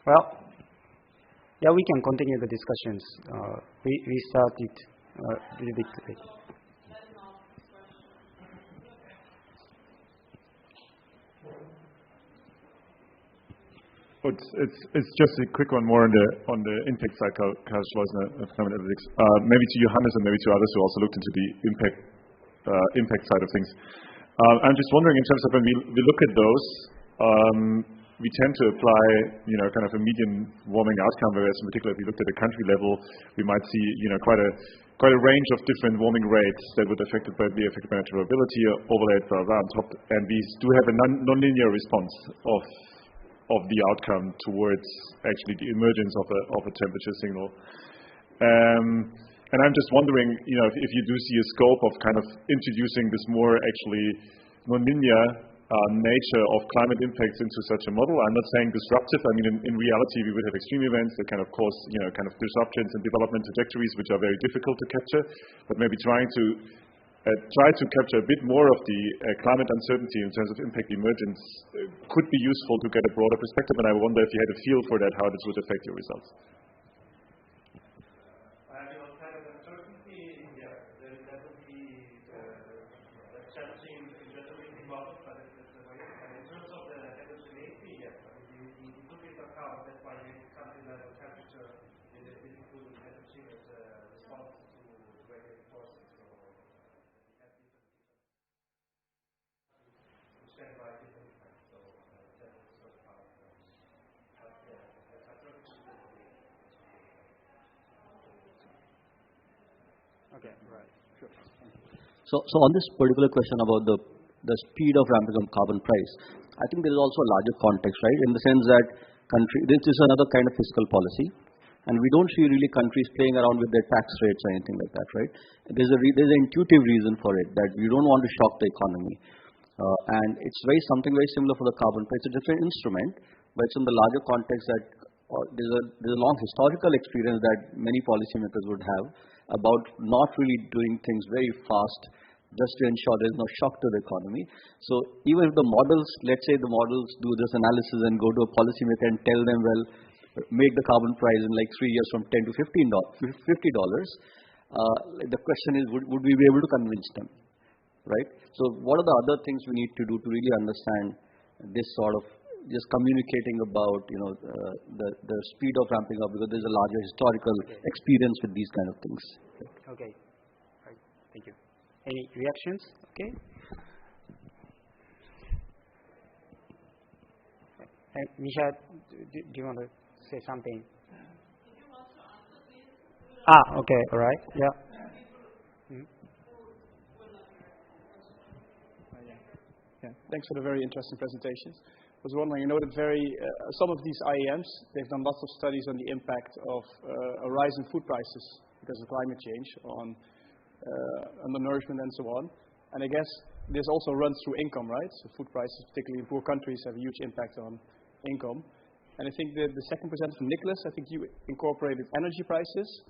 Well, we can continue the discussions. We started a little bit late. It's just a quick one more on the impact side, calculation of climate analytics. Maybe to Johannes and maybe to others who also looked into the impact side of things. I'm just wondering, in terms of when we look at those, we tend to apply, kind of a median warming outcome, whereas in particular, if we looked at the country level, we might see, quite a range of different warming rates that would be affected by natural variability, overlaid on top, and we do have a non-linear response of the outcome towards actually the emergence of a temperature signal. And I'm just wondering, if you do see a scope of kind of introducing this more actually non-linear nature of climate impacts into such a model. I'm not saying disruptive. I mean, in reality, we would have extreme events that kind of cause, kind of disruptions and development trajectories, which are very difficult to capture. But maybe try to capture a bit more of the climate uncertainty in terms of impact emergence could be useful to get a broader perspective. And I wonder if you had a feel for that, how this would affect your results. That's why country level temperature is included in the Okay, right. Sure. So on this particular question about the speed of ramping up carbon price, I think there is also a larger context, right? In the sense that this is another kind of fiscal policy, and we don't see really countries playing around with their tax rates or anything like that, right? There's an intuitive reason for it, that we don't want to shock the economy. And it's something very similar for the carbon price. It's a different instrument, but it's in the larger context that there's a long historical experience that many policymakers would have about not really doing things very fast just to ensure there's no shock to the economy. So even if the models, let's say the models do this analysis and go to a policymaker and tell them, well, make the carbon price in like 3 years from $10 to $50, the question is, would we be able to convince them, right? So what are the other things we need to do to really understand this sort of just communicating about, the speed of ramping up, because there's a larger historical experience with these kind of things. Okay. Right. Thank you. Any reactions? Okay. Misha, do you want to say something? Okay. All right. Yeah. Yeah. Thanks for the very interesting presentations. I was wondering, I know that some of these IEMs, they've done lots of studies on the impact of a rise in food prices because of climate change on undernourishment and so on. And I guess this also runs through income, right? So food prices, particularly in poor countries, have a huge impact on income. And I think the second presenter from Nicholas, I think you incorporated energy prices.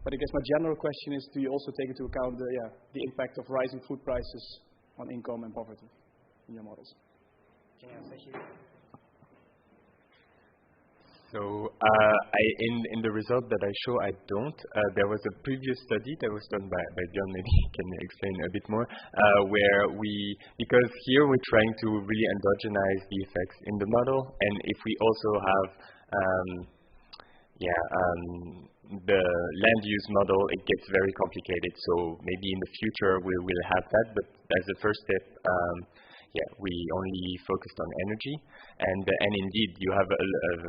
But I guess my general question is, do you also take into account the impact of rising food prices on income and poverty in your models? Can you answer here? So in the result that I show, I don't. There was a previous study that was done by John, maybe he can explain a bit more, where because here we're trying to really endogenize the effects in the model, and if we also have the land use model, it gets very complicated. So maybe in the future we will have that, but as a first step, we only focused on energy, and indeed you have a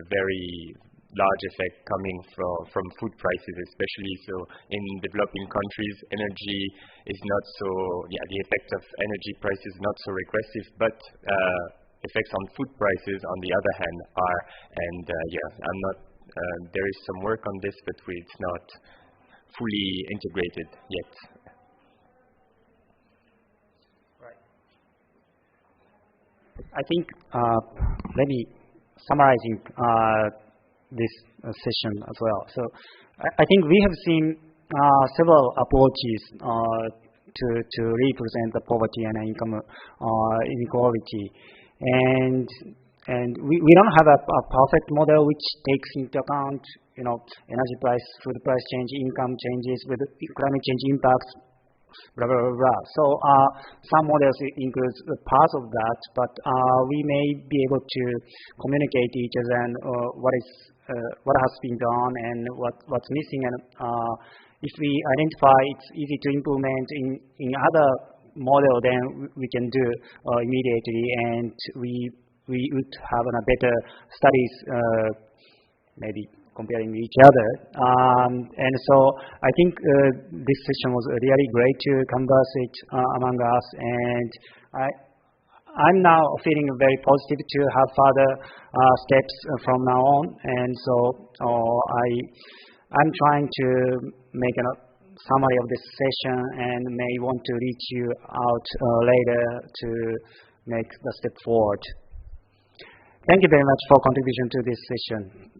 very large effect coming from food prices, especially. So in developing countries, energy is not so the effect of energy prices is not so regressive, but effects on food prices on the other hand are, and I'm not. There is some work on this, but it's not fully integrated yet. I think, maybe summarizing this session as well. So I think we have seen several approaches to represent the poverty and income inequality, and we don't have a perfect model which takes into account energy price, food price change, income changes with climate change impacts, blah, blah, blah, blah. So some models include parts of that, but we may be able to communicate each other and what has been done and what's missing. And if we identify it's easy to implement in other model, then we can do immediately, and we would have a better studies maybe comparing each other. And so I think this session was really great to converse it among us, and I'm now feeling very positive to have further steps from now on, and so I'm trying to make a summary of this session and may want to reach you out later to make the step forward. Thank you very much for contribution to this session.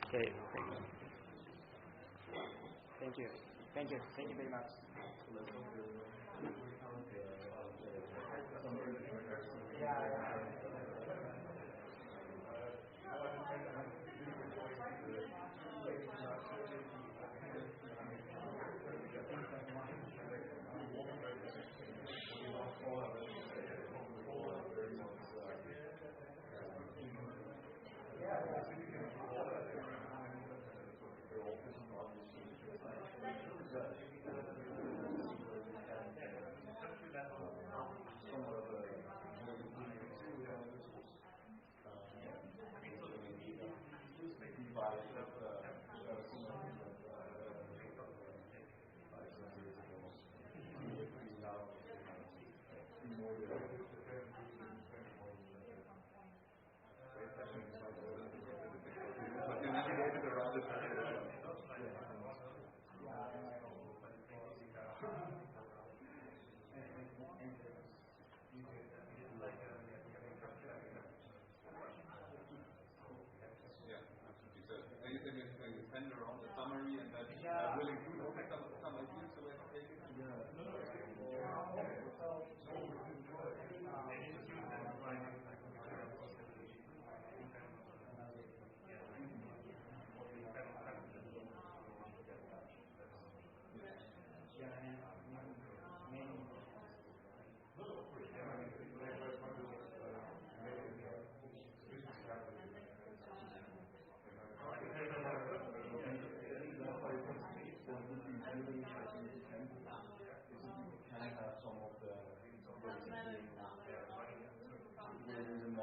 Okay. Thank you. Thank you. Thank you very much.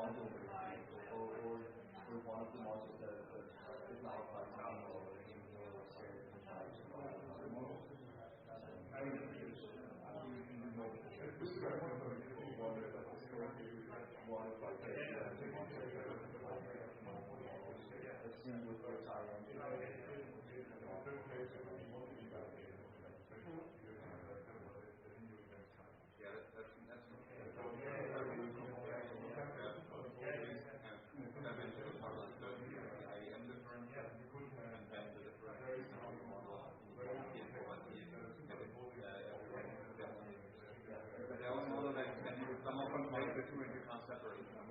module or one of the modules that is now pricing or in your types of other models. But there was model that when you somehow compare the two and you can't separate them.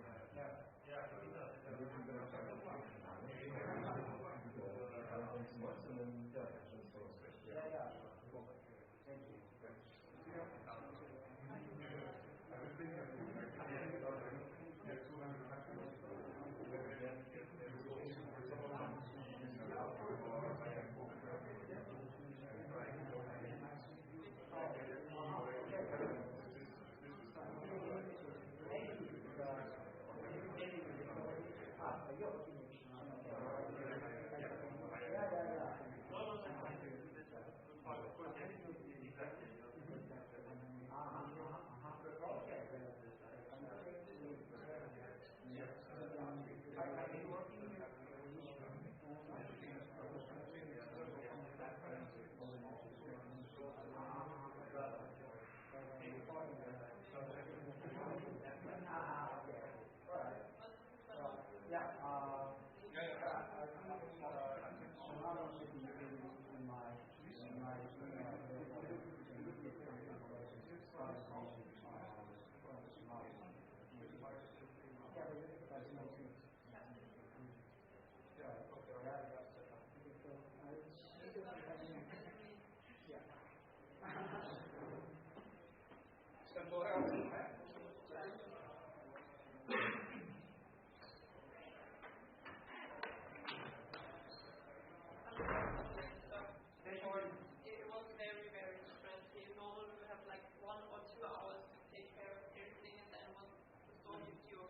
It was very, very stressful. Normally we have like 1 or 2 hours to take care of everything, and then once the storm hits you,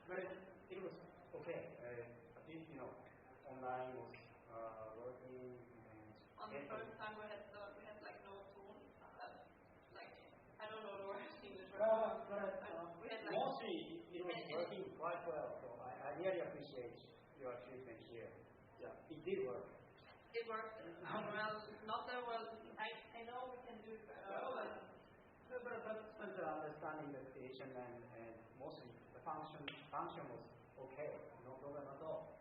But it was okay. At least, online was working. And on the first time we had like no tone. I don't know the words in English. We had mostly it was working quite well. So I really appreciate your treatment here. Yeah, it did work. It worked. Well, not that well. I know we can do it better. But understanding the situation and mostly the function was okay, no problem at all.